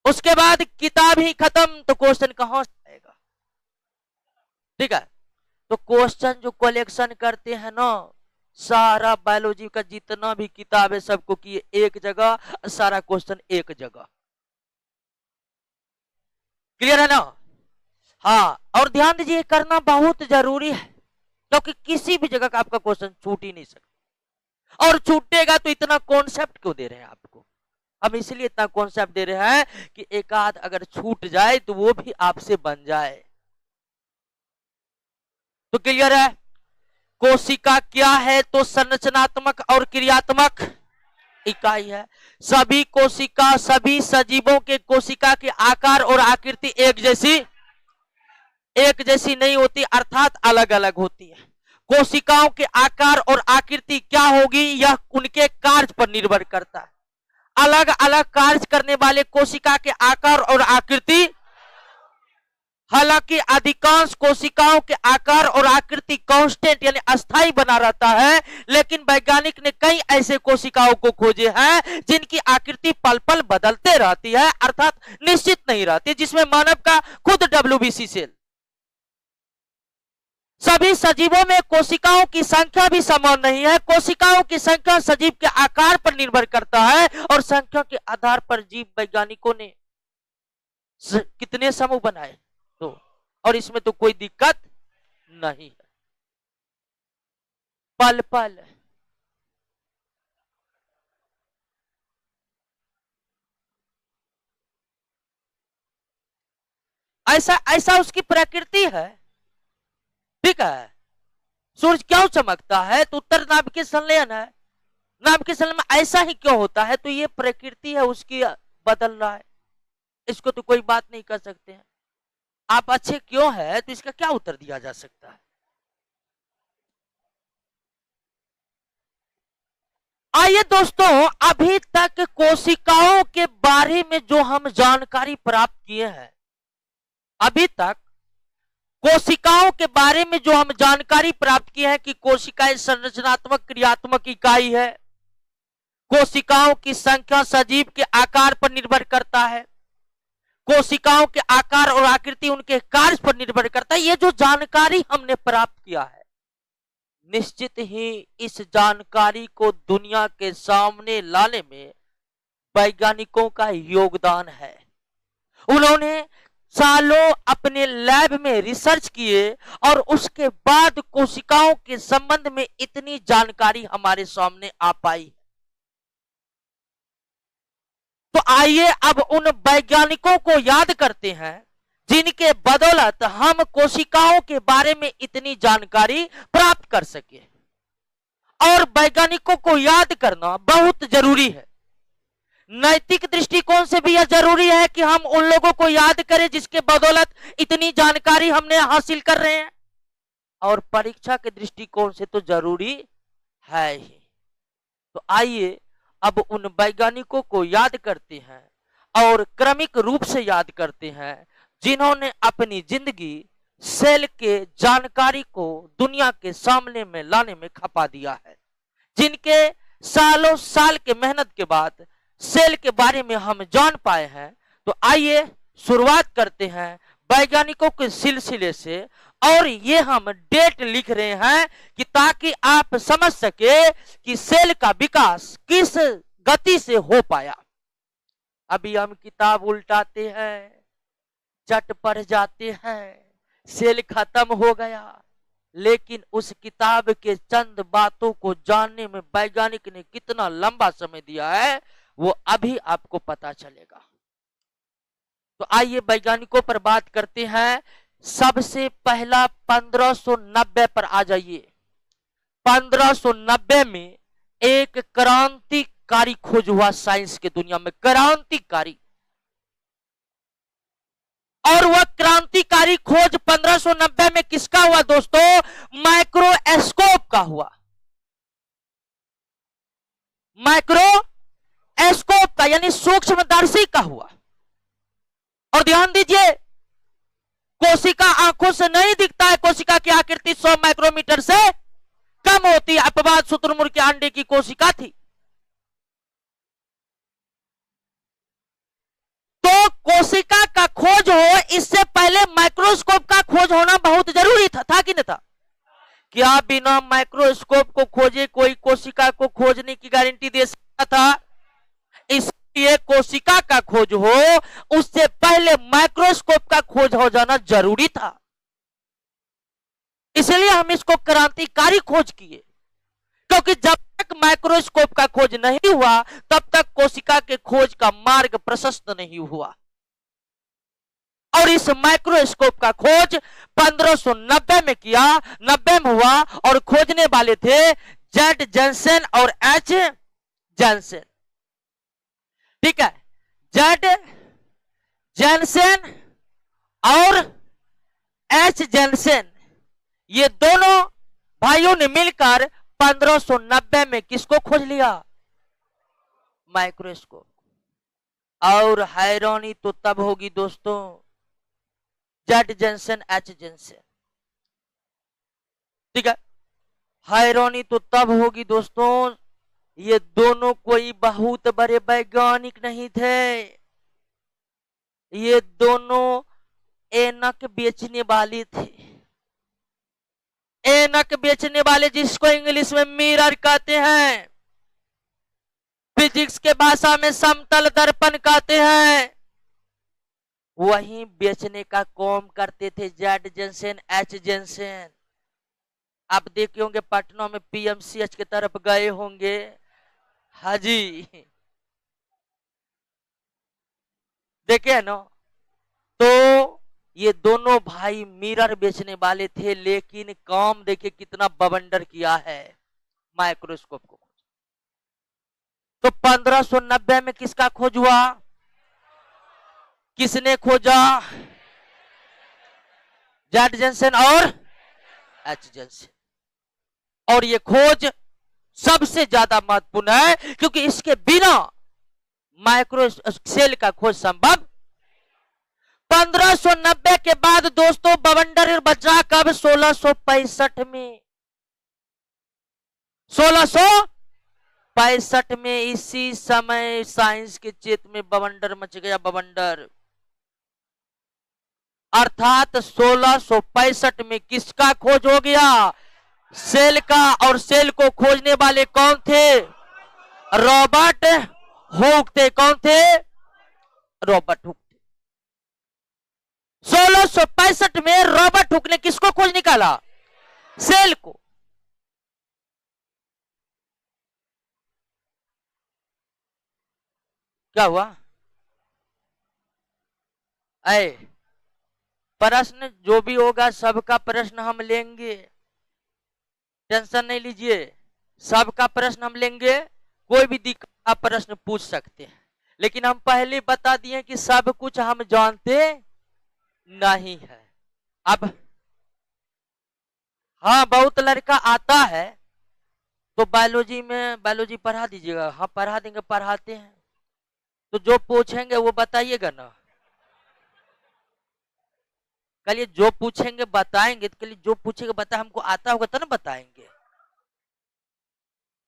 उसके बाद किताब ही खत्म तो क्वेश्चन कहां से आएगा? ठीक है? तो क्वेश्चन जो कलेक्शन करते हैं ना, सारा बायोलॉजी का जितना भी किताब है सबको किए एक जगह, सारा क्वेश्चन एक जगह। क्लियर है ना? हाँ, और ध्यान दीजिए, करना बहुत जरूरी है, क्योंकि किसी भी जगह का आपका क्वेश्चन छूट ही नहीं सकता। और छूटेगा तो इतना कॉन्सेप्ट क्यों दे रहे हैं आपको? हम इसलिए इतना कॉन्सेप्ट दे रहे हैं कि एक आध अगर छूट जाए तो वो भी आपसे बन जाए। तो क्लियर है? कोशिका क्या है? तो संरचनात्मक और क्रियात्मक इकाई है। सभी कोशिका, सभी सजीवों के कोशिका के आकार और आकृति एक जैसी नहीं होती, अर्थात अलग अलग होती है। कोशिकाओं के आकार और आकृति क्या होगी यह उनके कार्य पर निर्भर करता है। अलग अलग कार्य करने वाले कोशिका के आकार और आकृति, हालांकि अधिकांश कोशिकाओं के आकार और आकृति कांस्टेंट यानी अस्थाई बना रहता है, लेकिन वैज्ञानिक ने कई ऐसे कोशिकाओं को खोजे हैं जिनकी आकृति पल पल बदलते रहती है, अर्थात निश्चित नहीं रहती, जिसमें मानव का खुद WBC सेल। सभी सजीवों में कोशिकाओं की संख्या भी समान नहीं है। कोशिकाओं की संख्या सजीव के आकार पर निर्भर करता है, और संख्या के आधार पर जीव वैज्ञानिकों ने कितने समूह बनाए तो, और इसमें तो कोई दिक्कत नहीं है। पल पल ऐसा ऐसा उसकी प्रकृति है। ठीक है? सूरज क्यों चमकता है? तो उत्तर नाभ के संलयन है। नाभ के संलयन में ऐसा ही क्यों होता है? तो ये प्रकृति है उसकी, बदल रहा है। इसको तो कोई बात नहीं कर सकते हैं। आप अच्छे क्यों है तो इसका क्या उत्तर दिया जा सकता है? आइए दोस्तों, अभी तक कोशिकाओं के बारे में जो हम जानकारी प्राप्त किए हैं अभी तक कोशिकाओं के बारे में जो हम जानकारी प्राप्त की है कि कोशिकाएं संरचनात्मक क्रियात्मक इकाई है, कोशिकाओं की संख्या सजीव के आकार पर निर्भर करता है, कोशिकाओं के आकार और आकृति उनके कार्य पर निर्भर करता है। ये जो जानकारी हमने प्राप्त किया है, निश्चित ही इस जानकारी को दुनिया के सामने लाने में वैज्ञानिकों का योगदान है। उन्होंने सालों अपने लैब में रिसर्च किए और उसके बाद कोशिकाओं के संबंध में इतनी जानकारी हमारे सामने आ पाई। तो आइए अब उन वैज्ञानिकों को याद करते हैं जिनके बदौलत हम कोशिकाओं के बारे में इतनी जानकारी प्राप्त कर सके। और वैज्ञानिकों को याद करना बहुत जरूरी है। नैतिक दृष्टिकोण से भी यह जरूरी है कि हम उन लोगों को याद करें जिसके बदौलत इतनी जानकारी हमने हासिल कर रहे हैं, और परीक्षा के दृष्टिकोण से तो जरूरी है ही। तो आइए अब उन वैज्ञानिकों को याद करते हैं और क्रमिक रूप से याद करते हैं जिन्होंने अपनी जिंदगी सेल के जानकारी को दुनिया के सामने में लाने में खपा दिया है, जिनके सालों साल के मेहनत के बाद सेल के बारे में हम जान पाए हैं। तो आइए शुरुआत करते हैं वैज्ञानिकों के सिलसिले से, और ये हम डेट लिख रहे हैं कि ताकि आप समझ सके कि सेल का विकास किस गति से हो पाया। अभी हम किताब उल्टाते हैं, चट पढ़ जाते हैं, सेल खत्म हो गया, लेकिन उस किताब के चंद बातों को जानने में वैज्ञानिक ने कितना लंबा समय दिया है वो अभी आपको पता चलेगा। तो आइए वैज्ञानिकों पर बात करते हैं। सबसे पहला 1590 पर आ जाइए। 1590 में एक क्रांतिकारी खोज हुआ साइंस के दुनिया में, क्रांतिकारी। और वह क्रांतिकारी खोज 1590 में किसका हुआ दोस्तों? माइक्रोस्कोप का हुआ। माइक्रोस्कोप का यानी सूक्ष्मदर्शी का हुआ। और ध्यान दीजिए, कोशिका आंखों से नहीं दिखता है, कोशिका की आकृति 100 माइक्रोमीटर से कम होती है। अपवाद शुतुरमुर्ग के अंडे की कोशिका थी। तो कोशिका का खोज हो इससे पहले माइक्रोस्कोप का खोज होना बहुत जरूरी था कि नहीं था? क्या बिना माइक्रोस्कोप को खोजे कोई कोशिका को खोजने की गारंटी दे सकता था? इसलिए कोशिका का खोज हो उससे पहले माइक्रोस्कोप का खोज हो जाना जरूरी था। इसलिए हम इसको क्रांतिकारी खोज किए, क्योंकि जब तक माइक्रोस्कोप का खोज नहीं हुआ तब तक कोशिका के खोज का मार्ग प्रशस्त नहीं हुआ। और इस माइक्रोस्कोप का खोज 1590 में किया, 90 में हुआ, और खोजने वाले थे जेड जेनसेन और एच जेनसेन। ठीक है, जेड जेनसेन और एच जेनसेन, ये दोनों भाइयों ने मिलकर 1590 में किसको खोज लिया? माइक्रोस्कोप। और हैरानी तो तब होगी दोस्तों, जेड जेनसेन एच जेनसेन। ठीक है, हैरानी तो तब होगी दोस्तों, ये दोनों कोई बहुत बड़े वैज्ञानिक नहीं थे। ये दोनों ऐनक बेचने वाले थे। ऐनक बेचने वाले, जिसको इंग्लिश में मिरर कहते हैं, फिजिक्स के भाषा में समतल दर्पण कहते हैं, वही बेचने का काम करते थे जेड जेनसेन एच जेनसेन। आप देखे होंगे पटना में पीएमसीएच की तरफ गए होंगे। हाजी देखे ना? तो ये दोनों भाई मिरर बेचने वाले थे, लेकिन काम देखिए कितना बवंडर किया है माइक्रोस्कोप को। तो 1590 में किसका खोज हुआ? किसने खोजा? जेड जेनसेन और एच जेनसेन। और ये खोज सबसे ज्यादा महत्वपूर्ण है क्योंकि इसके बिना माइक्रो सेल का खोज संभव। 1590 के बाद दोस्तों बवंडर बचा कब? 1665 में। 1665 में इसी समय साइंस के क्षेत्र में बवंडर मच गया, बवंडर। अर्थात 1665 में किसका खोज हो गया? सेल का। और सेल को खोजने वाले कौन थे? रॉबर्ट हुक थे। कौन थे? रॉबर्ट हुक थे। 1665 में रॉबर्ट हुक ने किसको खोज निकाला? सेल को। क्या हुआ? ऐ प्रश्न जो भी होगा सबका प्रश्न हम लेंगे, टेंशन नहीं लीजिए, सबका प्रश्न हम लेंगे। कोई भी दिक्कत आप प्रश्न पूछ सकते हैं, लेकिन हम पहले बता दिए कि सब कुछ हम जानते नहीं है। अब हाँ, बहुत लड़का आता है तो बायोलॉजी में बायोलॉजी पढ़ा दीजिएगा। हाँ पढ़ा देंगे, पढ़ाते हैं। तो जो पूछेंगे वो बताइएगा ना। कल जो पूछेंगे बताएंगे, तो कल जो पूछेगा बता, हमको आता होगा तो ना बताएंगे।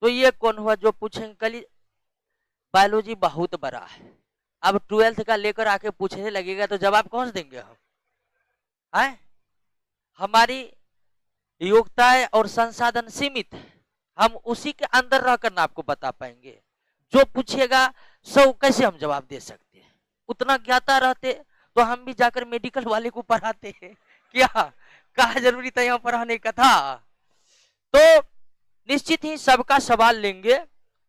तो ये कौन हुआ जो पूछेंगे? कल बायोलॉजी बहुत बड़ा है, अब 12th का लेकर आके पूछने लगेगा तो जवाब कौन से देंगे हम? है हमारी योग्यता और संसाधन सीमित है, हम उसी के अंदर रहकर ना आपको बता पाएंगे। जो पूछेगा सब कैसे हम जवाब दे सकते हैं? उतना ज्ञाता रहते तो हम भी जाकर मेडिकल वाले को पढ़ाते हैं। क्या कहा जरूरी था यहाँ पढ़ाने का था? तो निश्चित ही सबका सवाल लेंगे,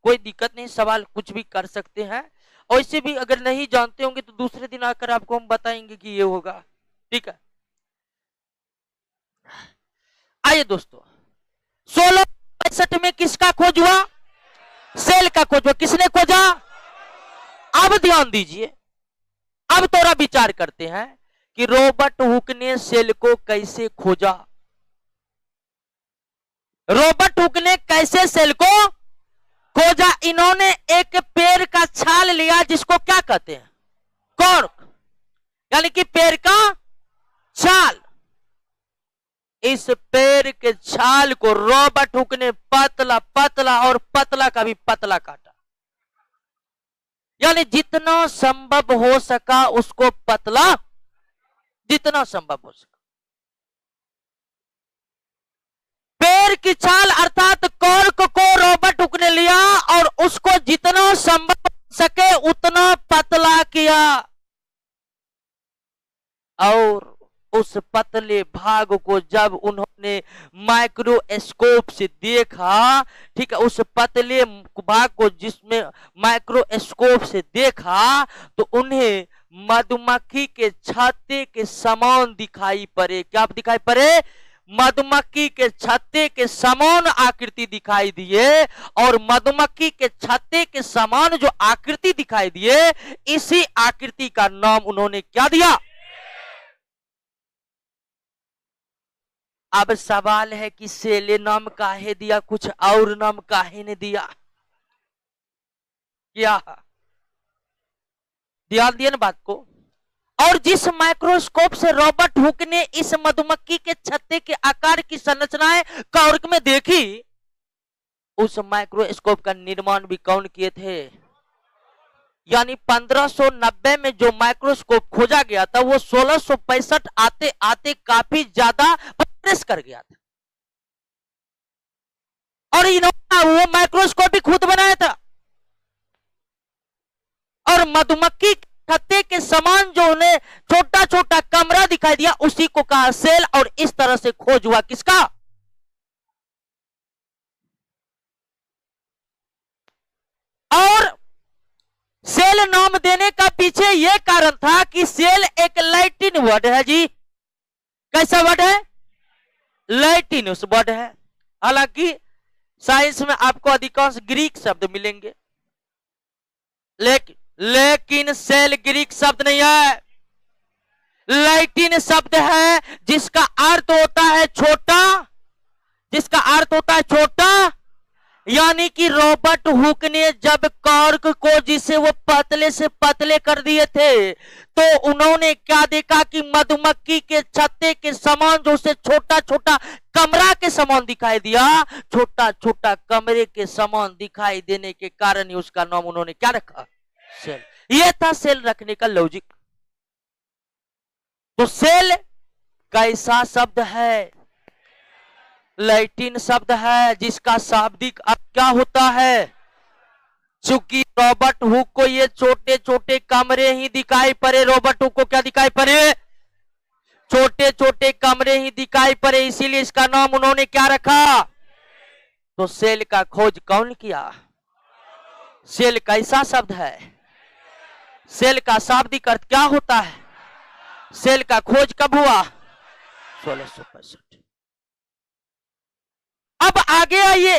कोई दिक्कत नहीं, सवाल कुछ भी कर सकते हैं। और इससे भी अगर नहीं जानते होंगे तो दूसरे दिन आकर आपको हम बताएंगे कि ये होगा। ठीक है, आइए दोस्तों, 1665 में किसका खोज हुआ? सेल का खोज हुआ। किसने खोजा? अब ध्यान दीजिए, अब थोड़ा विचार करते हैं कि रॉबर्ट हुक ने सेल को कैसे खोजा। रॉबर्ट हुक ने कैसे सेल को खोजा? इन्होंने एक पेड़ का छाल लिया जिसको क्या कहते हैं? कॉर्क, यानी कि पेड़ का छाल। इस पेड़ के छाल को रॉबर्ट हुक ने पतला पतला और पतला का भी पतला काटा, यानी जितना संभव हो सका उसको पतला, जितना संभव हो सका। पेड़ की छाल अर्थात कॉर्क को रॉबर्ट हुक ने लिया और उसको जितना संभव सके उतना पतला किया, और उस पतले भाग को जब उन्होंने माइक्रोस्कोप से देखा, ठीक है, उस पतले भाग को जिसमें माइक्रोस्कोप से देखा तो उन्हें मधुमक्खी के छत्ते के समान दिखाई पड़े। क्या दिखाई पड़े? मधुमक्खी के छत्ते के समान आकृति दिखाई दिए। और मधुमक्खी के छत्ते के समान जो आकृति दिखाई दिए, इसी आकृति का नाम उन्होंने क्या दिया? अब सवाल है कि सेले नाम काहे दिया, कुछ और नाम काहे ने दिया? क्या ध्यान दिया ना बात को? और जिस माइक्रोस्कोप से रॉबर्ट हुक ने इस मधुमक्खी के छत्ते के आकार की संरचनाएं कॉर्क में देखी, उस माइक्रोस्कोप का निर्माण भी कौन किए थे? यानी 1590 में जो माइक्रोस्कोप खोजा गया था वो 1665 आते आते काफी ज्यादा प्रेस कर गया था। और इन्होंने वो माइक्रोस्कोप भी खुद बनाया था। और मधुमक्खी छत्ते के समान जो उन्हें छोटा छोटा कमरा दिखाई दिया, उसी को कहा सेल। और इस तरह से खोज हुआ किसका? और सेल नाम देने का पीछे यह कारण था कि सेल एक लैटिन वर्ड है जी। कैसा वर्ड है? लैटिन उस वर्ड है। हालांकि साइंस में आपको अधिकांश ग्रीक शब्द मिलेंगे, लेकिन सेल ग्रीक शब्द नहीं है, लैटिन शब्द है जिसका अर्थ होता है छोटा, जिसका अर्थ होता है छोटा यानी कि रॉबर्ट हुक ने जब कॉर्क को, जिसे वो पतले से पतले कर दिए थे, तो उन्होंने क्या देखा कि मधुमक्खी के छत्ते के समान, जो उसे छोटा छोटा कमरा के समान दिखाई दिया, छोटा छोटा कमरे के समान दिखाई देने के कारण ही उसका नाम उन्होंने क्या रखा? सेल। यह था सेल रखने का लॉजिक। तो सेल कैसा शब्द है? लैटिन शब्द है, जिसका शाब्दिक अर्थ क्या होता है? चूंकि रॉबर्ट हुक को ये छोटे छोटे कमरे ही दिखाई पड़े, रॉबर्ट हुक को क्या दिखाई पड़े? छोटे छोटे कमरे ही दिखाई पड़े, इसीलिए इसका नाम उन्होंने क्या रखा? तो सेल का खोज कौन किया? सेल कैसा शब्द है? सेल का शाब्दिक अर्थ क्या होता है? सेल का खोज कब हुआ? 1665। अब आगे आइए।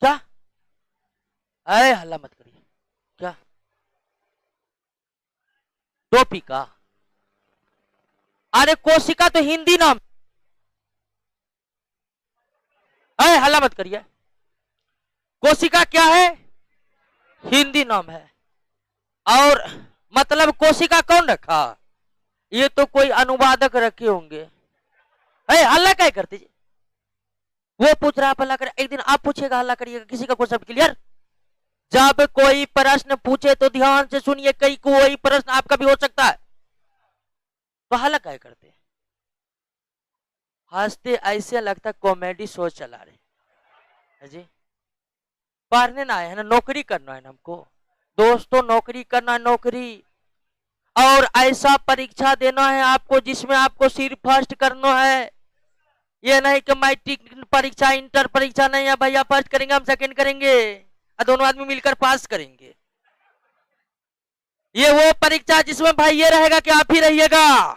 क्या? अरे हल्ला मत करिए। क्या? टोपी का? अरे कोशिका तो हिंदी नाम। अरे हल्ला मत करिए। कोशिका क्या है? हिंदी नाम है। और मतलब कोशिका कौन रखा? ये तो कोई अनुवादक रखे होंगे। हल्ला क्या करती जी? वो पूछ रहा है, हल्ला कर। एक दिन आप पूछेगा, हल्ला करिएगा। किसी का क्वेश्चन क्लियर? जब कोई प्रश्न पूछे तो ध्यान से सुनिए, कई कोई प्रश्न आपका भी हो सकता है। तो हल्ला क्या करते? हंसते ऐसे लगता कॉमेडी शो चला रहे जी। पढ़ने ना आए है ना, नौकरी करना है ना हमको। दोस्तों नौकरी करना, नौकरी। और ऐसा परीक्षा देना है आपको जिसमें आपको सिर्फ फर्स्ट करना है। ये नहीं कि मैट्रिक परीक्षा, इंटर परीक्षा नहीं है भैया, फर्स्ट करेंगे हम सेकंड करेंगे और दोनों आदमी मिलकर पास करेंगे। ये वो परीक्षा जिसमें भाई ये रहेगा कि आप ही रहिएगा।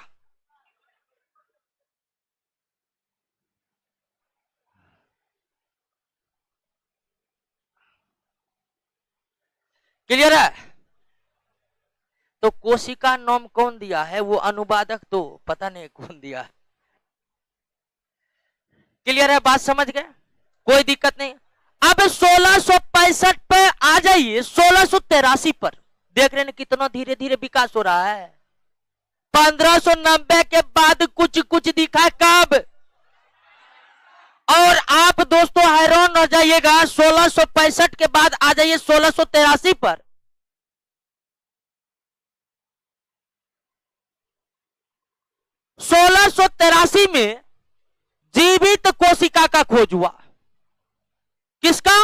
क्लियर है? तो कोशिका नाम कौन दिया है? वो अनुवादक तो पता नहीं कौन दिया है। क्लियर है? बात समझ गए? कोई दिक्कत नहीं। अब 1665 पे आ जाइए, 1683 पर देख रहे हैं कितना धीरे धीरे विकास हो रहा है। 1590 के बाद कुछ कुछ दिखा कब? और आप दोस्तों हैरान हो जाइएगा, 1665 के बाद आ जाइए 1683 पर। सोलह सौ तिरासी में जीवित कोशिका का खोज हुआ। किसका?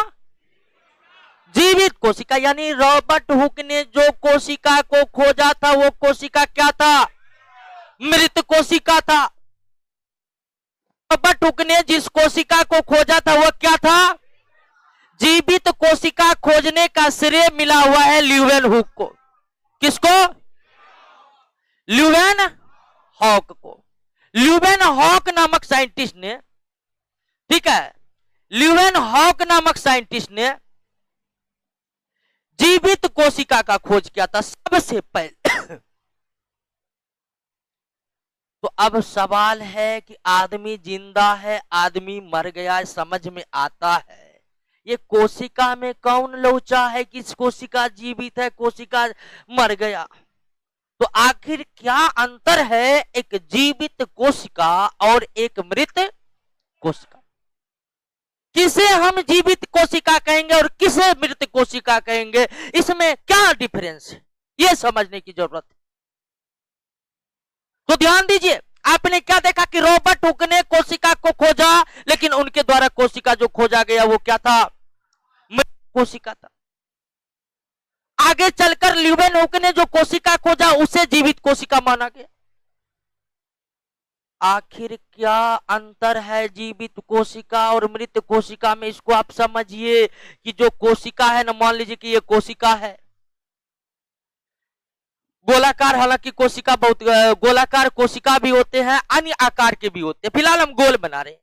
जीवित कोशिका। यानी रॉबर्ट हुक ने जो कोशिका को खोजा था, वो कोशिका क्या था? मृत कोशिका था। रॉबर्ट हुक ने जिस कोशिका को खोजा था वो क्या था? जीवित कोशिका खोजने का श्रेय मिला हुआ है ल्यूवेन हुक को। किसको? ल्यूवेन हॉक को। ल्यूवेन हॉक नामक साइंटिस्ट ने, ठीक है, ल्यूवेन हॉक नामक साइंटिस्ट ने जीवित कोशिका का खोज किया था सबसे पहले। तो अब सवाल है कि आदमी जिंदा है, आदमी मर गया है, समझ में आता है। ये कोशिका में कौन लोचा है? किस कोशिका जीवित है, कोशिका मर गया? तो आखिर क्या अंतर है एक जीवित कोशिका और एक मृत कोशिका? किसे हम जीवित कोशिका कहेंगे और किसे मृत कोशिका कहेंगे? इसमें क्या डिफरेंस है, यह समझने की जरूरत है। तो ध्यान दीजिए, आपने क्या देखा कि रॉबर्ट हुक ने कोशिका को खोजा, लेकिन उनके द्वारा कोशिका जो खोजा गया वो क्या था? मृत कोशिका था। आगे चलकर ल्यूवेन हुक ने जो कोशिका खोजा उसे जीवित कोशिका माना गया। आखिर क्या अंतर है जीवित कोशिका और मृत कोशिका में? इसको आप समझिए कि जो कोशिका है ना, मान लीजिए कि ये कोशिका है गोलाकार, हालांकि कोशिका बहुत गोलाकार कोशिका भी होते हैं, अन्य आकार के भी होते हैं, फिलहाल हम गोल बना रहे हैं।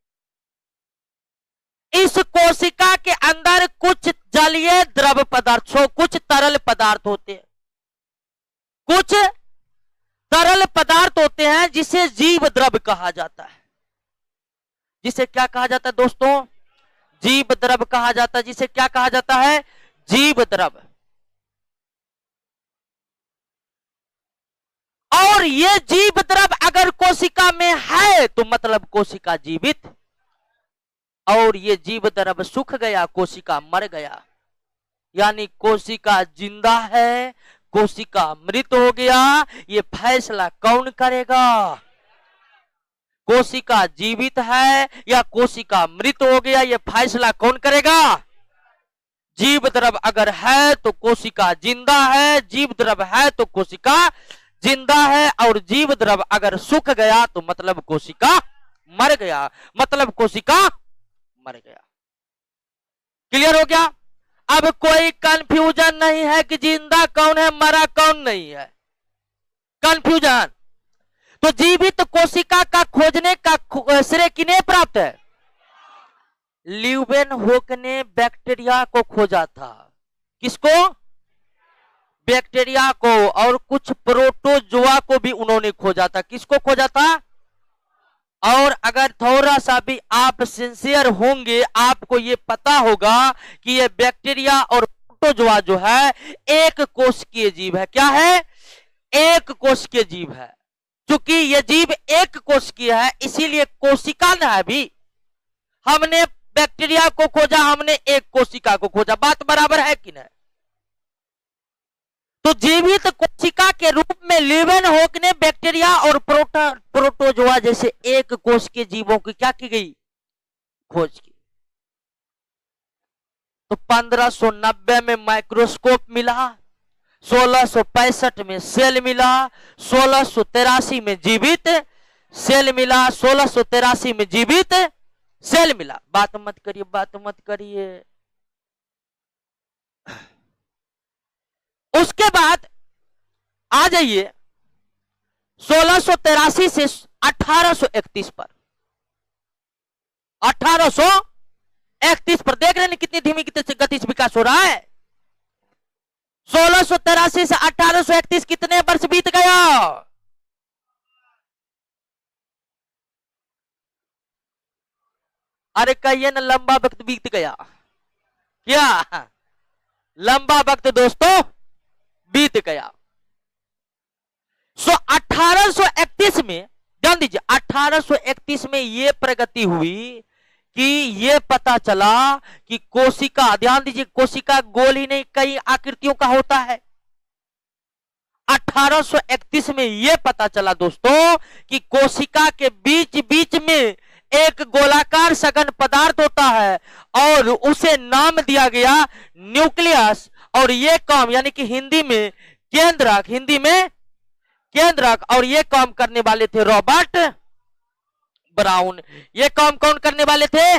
इस कोशिका के अंदर कुछ जलीय द्रव पदार्थ, कुछ तरल पदार्थ होते हैं, कुछ तरल पदार्थ होते हैं जिसे जीव द्रव कहा जाता है। जिसे क्या कहा जाता है दोस्तों? जीव द्रव कहा जाता है। जिसे क्या कहा जाता है? जीव द्रव। और ये जीव द्रव अगर कोशिका में है तो मतलब कोशिका जीवित, और ये जीव द्रव सूख गया, कोशिका मर गया। यानी कोशिका जिंदा है, कोशिका मृत हो गया, ये फैसला कौन करेगा? कोशिका जीवित है या कोशिका मृत हो गया, ये फैसला कौन करेगा? जीव द्रव अगर है तो कोशिका जिंदा है, जीव द्रव है तो कोशिका जिंदा है, और जीव द्रव अगर सूख गया तो मतलब कोशिका मर गया, मतलब कोशिका मर गया। क्लियर हो गया? अब कोई कंफ्यूजन नहीं है कि जिंदा कौन है, मरा कौन नहीं है। कंफ्यूजन तो जीवित कोशिका का खोजने का श्रेय किन्हें प्राप्त है? ल्यूवेनहोक ने बैक्टीरिया को खोजा था। किसको? बैक्टीरिया को। और कुछ प्रोटोजोआ को भी उन्होंने खोजा था। किसको खोजा था? और अगर थोड़ा सा भी आप सिंसियर होंगे, आपको ये पता होगा कि ये बैक्टीरिया और प्रोटोजोआ जो है एक कोशिकीय जीव है। क्या है? एक कोशिकीय जीव है। क्योंकि ये जीव एक कोशिकीय है, इसीलिए कोशिका न है भी। हमने बैक्टीरिया को खोजा, हमने एक कोशिका को खोजा। बात बराबर है कि नहीं? तो जीवित कोशिका के रूप में ल्यूवेनहोक ने बैक्टीरिया और प्रोटोजोआ जैसे एक कोश के जीवों की क्या की गई? खोज की। तो 1590 में माइक्रोस्कोप मिला, 1665 में सेल मिला, 1683 में जीवित सेल मिला, 1683 में जीवित सेल मिला। बात मत करिए, बात मत करिए। उसके बाद आ जाइए 1683 से 1831 पर। 1831 पर देख रहे हैं कितनी धीमी गति से विकास हो रहा है। 1683 से 1831 कितने वर्ष बीत गया? अरे कहिए ना, लंबा वक्त बीत गया। क्या लंबा वक्त दोस्तों बीत गया। 1831 में, ध्यान दीजिए, 1831 में यह प्रगति हुई कि यह पता चला कि कोशिका, ध्यान दीजिए, कोशिका गोल ही नहीं कई आकृतियों का होता है। 1831 में यह पता चला दोस्तों कि कोशिका के बीच बीच में एक गोलाकार सघन पदार्थ होता है और उसे नाम दिया गया न्यूक्लियस। और ये काम यानी कि हिंदी में केंद्रक, हिंदी में केंद्रक, और ये काम करने वाले थे रॉबर्ट ब्राउन। ये काम कौन करने वाले थे?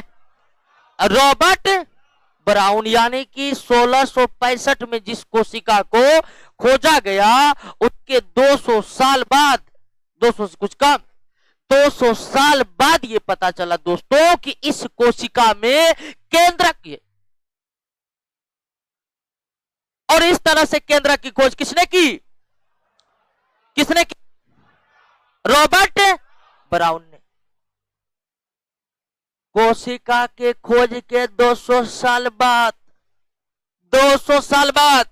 Robert brown. यानी कि 1665 में जिस कोशिका को खोजा गया उसके 200 साल बाद, 200 से कुछ कम, 200 साल बाद ये पता चला दोस्तों कि इस कोशिका में केंद्रक है। और इस तरह से केंद्रक की खोज किसने की? किसने की? रॉबर्ट ब्राउन ने। कोशिका के खोज के 200 साल बाद, 200 साल बाद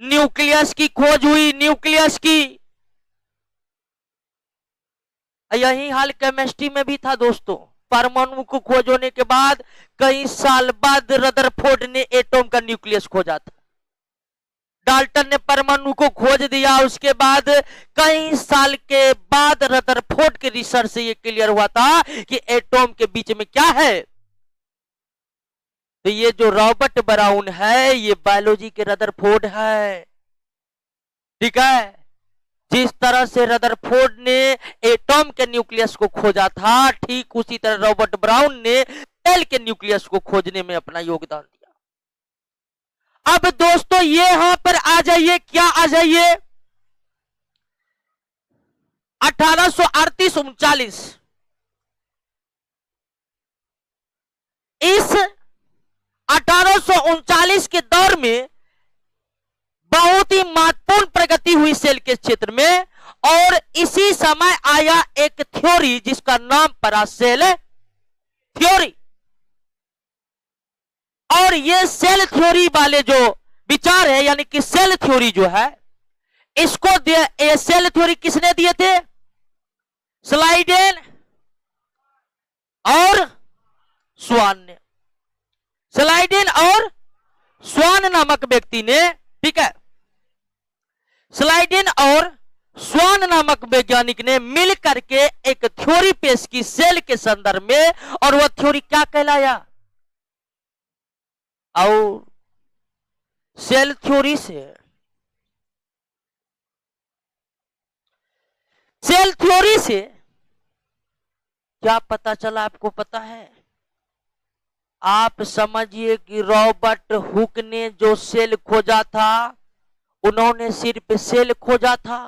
न्यूक्लियस की खोज हुई। न्यूक्लियस की यही हाल केमिस्ट्री में भी था दोस्तों। परमाणु को खोज होने के बाद कई साल बाद रदरफोर्ड ने एटम का न्यूक्लियस खोजा था। डाल्टन ने परमाणु को खोज दिया, उसके बाद कई साल के बाद रदरफोर्ड के रिसर्च से यह क्लियर हुआ था कि एटम के बीच में क्या है। तो ये जो रॉबर्ट ब्राउन है ये बायोलॉजी के रदरफोर्ड है। ठीक है, जिस तरह से रदरफोर्ड ने एटम के न्यूक्लियस को खोजा था, ठीक उसी तरह रॉबर्ट ब्राउन ने सेल के न्यूक्लियस को खोजने में अपना योगदान दिया। अब दोस्तों ये यहां पर आ जाइए, क्या आ जाइए, 1838-39 इस 1839 के दौर में बहुत ही महत्वपूर्ण प्रगति हुई सेल के क्षेत्र में। और इसी समय आया एक थ्योरी जिसका नाम पड़ा सेल थ्योरी। और ये सेल थ्योरी वाले जो विचार है, यानी कि सेल थ्योरी जो है, इसको ये सेल थ्योरी किसने दिए थे? स्लाइडेन और स्वान ने। स्लाइडेन और स्वान नामक व्यक्ति ने, ठीक है, स्लाइडेन और स्वान नामक वैज्ञानिक ने मिल करके एक थ्योरी पेश की सेल के संदर्भ में, और वह थ्योरी क्या कहलाया? और सेल थ्योरी से क्या पता चला? आपको पता है? आप समझिए कि रॉबर्ट हुक ने जो सेल खोजा था, उन्होंने सिर्फ सेल खोजा था।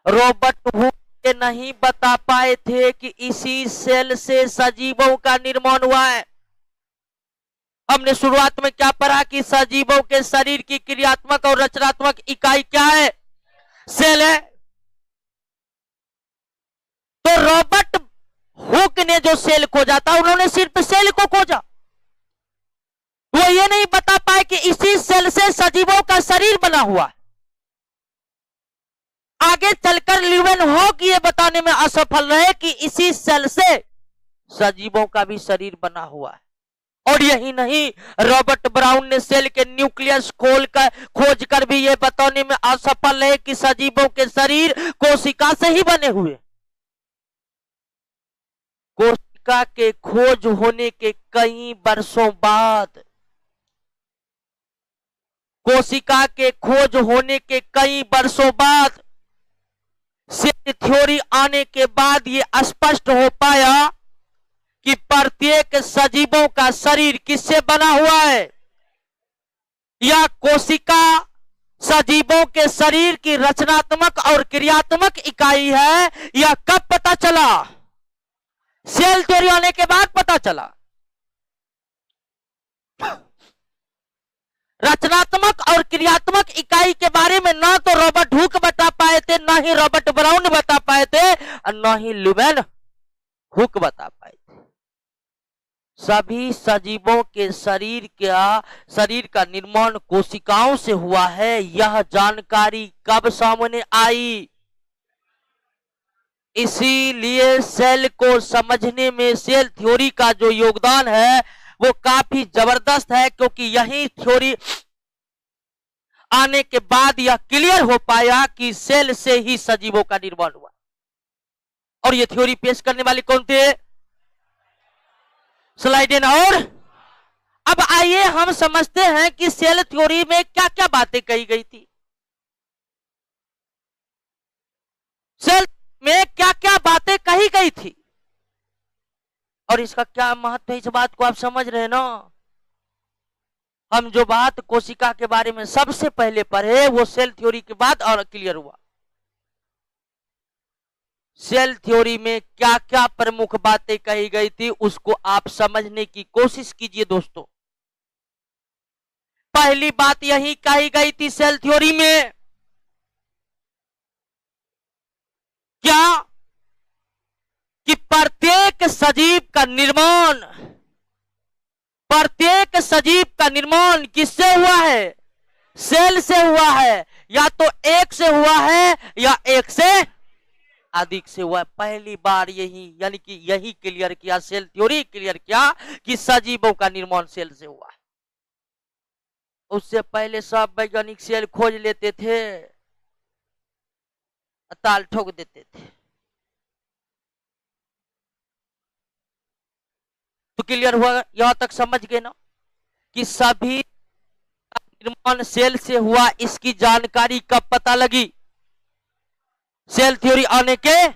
रॉबर्ट हुक ये नहीं बता पाए थे कि इसी सेल से सजीवों का निर्माण हुआ है। हमने शुरुआत में क्या पढ़ा कि सजीवों के शरीर की क्रियात्मक और रचनात्मक इकाई क्या है? सेल है। तो रॉबर्ट हुक ने जो सेल खोजा था, उन्होंने सिर्फ सेल को खोजा। वो ये नहीं बता पाए कि इसी सेल से सजीवों का शरीर बना हुआ है। आगे चलकर ल्यूवेनहॉक ये बताने में असफल रहे कि इसी सेल से सजीवों का भी शरीर बना हुआ है। और यही नहीं, रॉबर्ट ब्राउन ने सेल के न्यूक्लियस खोज कर भी यह बताने में असफल रहे कि सजीवों के शरीर कोशिका से ही बने हुए। कोशिका के खोज होने के कई वर्षों बाद, कोशिका के खोज होने के कई वर्षों बाद, सेल थ्योरी आने के बाद यह स्पष्ट हो पाया कि प्रत्येक सजीवों का शरीर किससे बना हुआ है? या कोशिका सजीवों के शरीर की रचनात्मक और क्रियात्मक इकाई है, या कब पता चला? सेल थ्योरी आने के बाद पता चला। रचनात्मक और क्रियात्मक इकाई के बारे में ना तो रॉबर्ट हुक बता पाए थे, ना ही रॉबर्ट ब्राउन बता पाए थे, और ना ही ल्यूवेनहॉक बता पाए थे। सभी सजीवों के शरीर का निर्माण कोशिकाओं से हुआ है। यह जानकारी कब सामने आई? इसीलिए सेल को समझने में सेल थ्योरी का जो योगदान है वो काफी जबरदस्त है, क्योंकि यही थ्योरी आने के बाद यह क्लियर हो पाया कि सेल से ही सजीवों का निर्माण हुआ। और यह थ्योरी पेश करने वाले कौन थे? स्लाइडेन और। अब आइए हम समझते हैं कि सेल थ्योरी में क्या क्या बातें कही गई थी। सेल में क्या क्या बातें कही गई थी और इसका क्या महत्व है, इस बात को आप समझ रहे हैं ना? हम जो बात कोशिका के बारे में सबसे पहले पढ़े वो सेल थ्योरी के बाद और क्लियर हुआ। सेल थ्योरी में क्या क्या प्रमुख बातें कही गई थी उसको आप समझने की कोशिश कीजिए दोस्तों। पहली बात यही कही गई थी सेल थ्योरी में, क्या कि प्रत्येक सजीव का निर्माण किससे हुआ है? सेल से हुआ है। या तो एक से हुआ है या एक से अधिक से हुआ है। पहली बार यही, यानी कि यही क्लियर किया, सेल थ्योरी क्लियर किया कि सजीवों का निर्माण सेल से हुआ है। उससे पहले सब वैज्ञानिक सेल खोज लेते थे, ताल ठोक देते थे। तो क्लियर हुआ, यहां तक समझ गए ना कि सभी निर्माण सेल से हुआ। इसकी जानकारी कब पता लगी? सेल थ्योरी आने के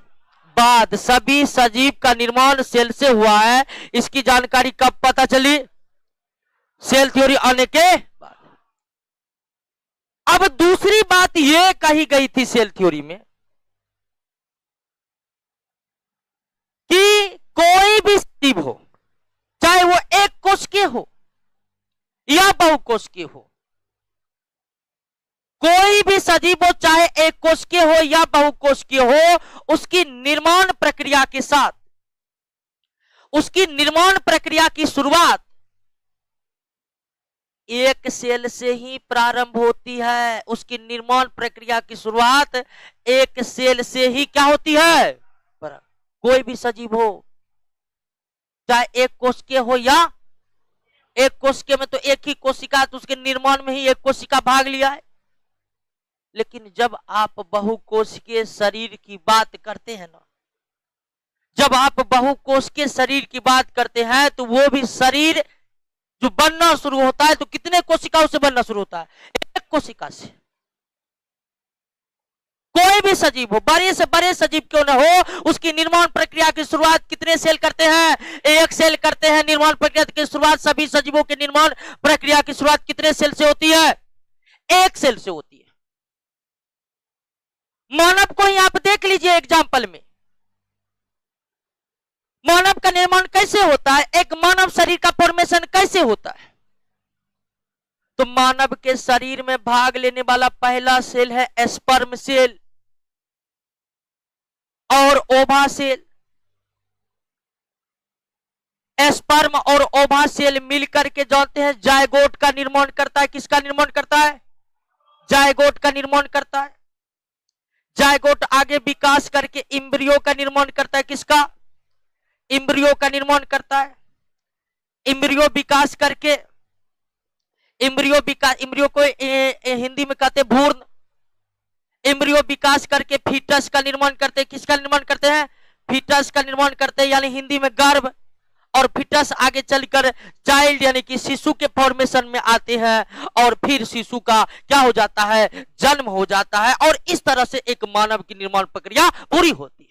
बाद सभी सजीव का निर्माण सेल से हुआ है। इसकी जानकारी कब पता चली? सेल थ्योरी आने के बाद। अब दूसरी बात यह कही गई थी सेल थ्योरी में कि कोई भी सजीव हो, चाहे वो एक कोश के हो या बहुकोश के हो, कोई भी सजीव हो, चाहे एक कोशिकीय हो या बहुकोशिकीय हो, उसकी निर्माण प्रक्रिया के साथ, उसकी निर्माण प्रक्रिया की शुरुआत एक सेल से ही प्रारंभ होती है। उसकी निर्माण प्रक्रिया की शुरुआत एक सेल से ही क्या होती है? कोई भी सजीव हो, चाहे एक कोशिकीय हो या एक कोशिका में तो एक ही कोशिका, तो उसके निर्माण में ही एक कोशिका भाग लिया है। लेकिन जब आप बहुकोशिकीय शरीर की बात करते हैं ना, जब आप बहुकोशिकीय शरीर की बात करते हैं, तो वो भी शरीर जो बनना शुरू होता है, तो कितने कोशिकाओं से बनना शुरू होता है? एक कोशिका से। कोई भी सजीव हो, बड़े से बड़े सजीव क्यों न हो, उसकी निर्माण प्रक्रिया की शुरुआत कितने सेल करते हैं? एक सेल करते हैं। निर्माण प्रक्रिया की शुरुआत, सभी सजीवों की निर्माण प्रक्रिया की शुरुआत कितने सेल से होती है? एक सेल से होती है। मानव को ही आप देख लीजिए एग्जाम्पल में, मानव का निर्माण कैसे होता है, एक मानव शरीर का फॉर्मेशन कैसे होता है? तो मानव के शरीर में भाग लेने वाला पहला सेल है स्पर्म सेल और ओवा सेल। स्पर्म और ओवा सेल मिलकर के जानते हैं जायगोट का निर्माण करता है। किसका निर्माण करता है? जायगोट का निर्माण करता है। जायगोट आगे विकास करके इम्ब्रियो का निर्माण करता है। किसका? इम्ब्रियो का निर्माण करता है। इम्ब्रियो विकास करके, इम्ब्रियो को हिंदी में कहते हैं भ्रूण। इम्ब्रियो विकास करके फीटस का निर्माण करते हैं। किसका निर्माण करते हैं? फीटस का निर्माण करते हैं, यानी हिंदी में गर्भ। और फीटस आगे चलकर चाइल्ड यानी कि शिशु के फॉर्मेशन में आते हैं, और फिर शिशु का क्या हो जाता है? जन्म हो जाता है। और इस तरह से एक मानव की निर्माण प्रक्रिया पूरी होती है।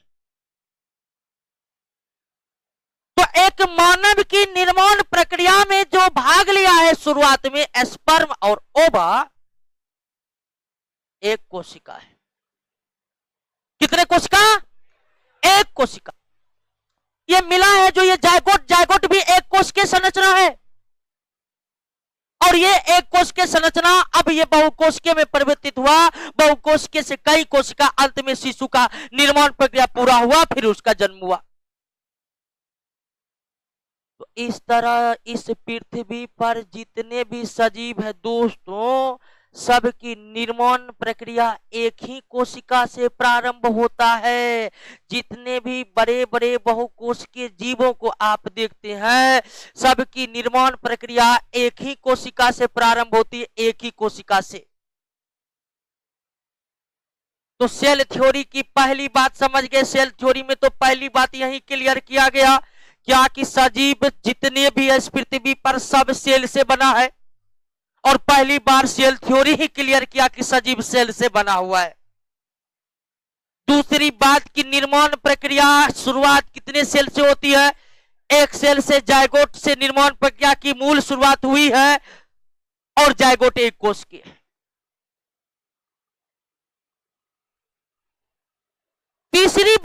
तो एक मानव की निर्माण प्रक्रिया में जो भाग लिया है शुरुआत में, स्पर्म और ओवा, एक कोशिका है। कितने कोशिका? एक कोशिका। ये मिला है जो ये जायगोट, जायगोट भी एक कोश की संरचना है। और ये एक कोश की संरचना अब ये बहुकोशिकीय में परिवर्तित हुआ। बहुकोशिकीय से कई कोशिका, अंत में शिशु का निर्माण प्रक्रिया पूरा हुआ, फिर उसका जन्म हुआ। तो इस तरह इस पृथ्वी पर जितने भी सजीव है दोस्तों, सबकी निर्माण प्रक्रिया एक ही कोशिका से प्रारंभ होता है। जितने भी बड़े बड़े बहुकोशिकीय जीवों को आप देखते हैं, सबकी निर्माण प्रक्रिया एक ही कोशिका से प्रारंभ होती है, एक ही कोशिका से। तो सेल थ्योरी की पहली बात समझ गए। सेल थ्योरी में तो पहली बात यही क्लियर किया गया क्या कि सजीव जितने भी इस पृथ्वी पर सब सेल से बना है। और पहली बार सेल थ्योरी ही क्लियर किया कि सजीव सेल से बना हुआ है। दूसरी बात की निर्माण प्रक्रिया शुरुआत कितने सेल से होती है? एक सेल से। जायगोट से निर्माण प्रक्रिया की मूल शुरुआत हुई है, और जायगोट एक कोश की है। तीसरी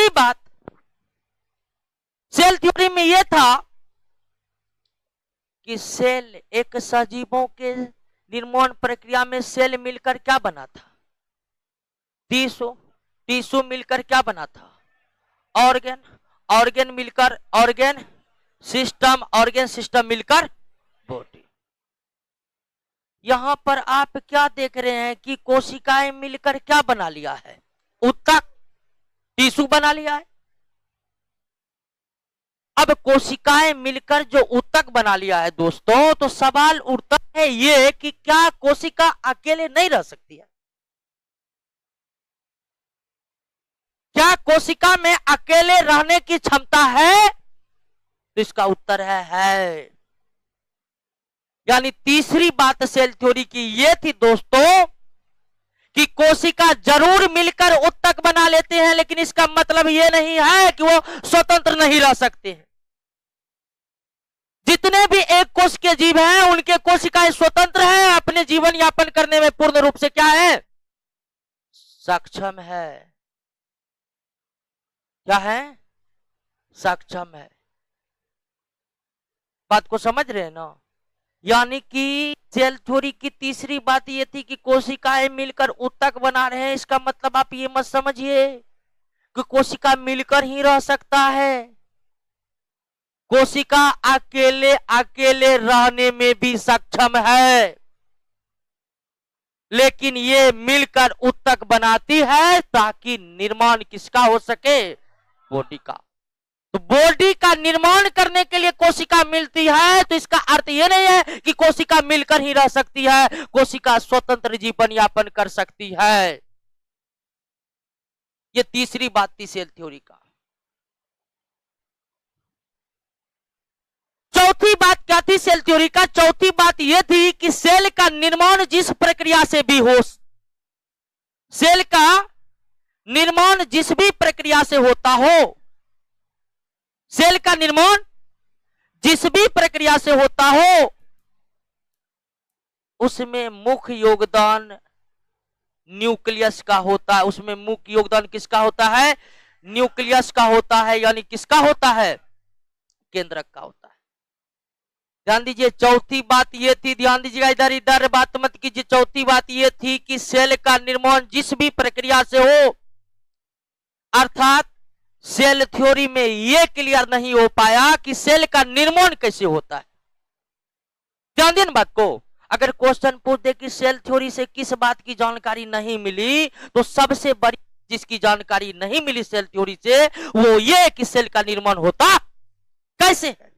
बात सेल थ्योरी में यह था कि सेल, एक सजीवों के निर्माण प्रक्रिया में सेल मिलकर क्या बना था? टिश्यू मिलकर क्या बना था? ऑर्गन मिलकर ऑर्गन सिस्टम मिलकर बॉडी। यहां पर आप क्या देख रहे हैं कि कोशिकाएं मिलकर क्या बना लिया है? ऊतक, टिश्यू बना लिया है। अब कोशिकाएं मिलकर जो ऊतक बना लिया है दोस्तों, तो सवाल उठता है ये कि क्या कोशिका अकेले नहीं रह सकती है? क्या कोशिका में अकेले रहने की क्षमता है? तो इसका उत्तर है। यानी तीसरी बात सेल थ्योरी की ये थी दोस्तों कि कोशिका जरूर मिलकर ऊतक बना लेते हैं, लेकिन इसका मतलब यह नहीं है कि वो स्वतंत्र नहीं रह सकते हैं। जितने भी एक कोश के जीव हैं, उनके कोशिकाएं स्वतंत्र हैं, अपने जीवन यापन करने में पूर्ण रूप से क्या है? सक्षम है। क्या है? सक्षम है। बात को समझ रहे हैं ना? यानी कि सेल थ्योरी की तीसरी बात ये थी कि कोशिकाएं मिलकर ऊतक बना रहे हैं। इसका मतलब आप ये मत समझिए कि कोशिका मिलकर ही रह सकता है। कोशिका अकेले अकेले रहने में भी सक्षम है, लेकिन ये मिलकर ऊतक बनाती है ताकि निर्माण किसका हो सके? बॉडी का। तो बॉडी का निर्माण करने के लिए कोशिका मिलती है, तो इसका अर्थ यह नहीं है कि कोशिका मिलकर ही रह सकती है। कोशिका स्वतंत्र जीवन यापन कर सकती है। ये तीसरी बात थी सेल थ्योरी का। चौथी बात क्या थी सेल थ्योरी का? चौथी बात यह थी कि सेल का निर्माण जिस प्रक्रिया से भी हो, सेल का निर्माण जिस भी प्रक्रिया से होता हो, सेल का निर्माण जिस भी प्रक्रिया से होता हो, उसमें मुख्य योगदान न्यूक्लियस का होता है। उसमें मुख्य योगदान किसका होता है? न्यूक्लियस का होता है। यानी किसका होता है? केंद्रक का होता है। ध्यान दीजिए, चौथी बात ये थी, ध्यान दीजिएगा, इधर इधर बात मत कीजिए। चौथी बात ये थी कि सेल का निर्माण जिस भी प्रक्रिया से हो, अर्थात सेल थ्योरी में यह क्लियर नहीं हो पाया कि सेल का निर्माण कैसे होता है। ध्यान दें बात को। अगर क्वेश्चन पूछ दे कि सेल थ्योरी से किस बात की जानकारी नहीं मिली, तो सबसे बड़ी जिसकी जानकारी नहीं मिली सेल थ्योरी से वो ये कि सेल का निर्माण होता कैसे है।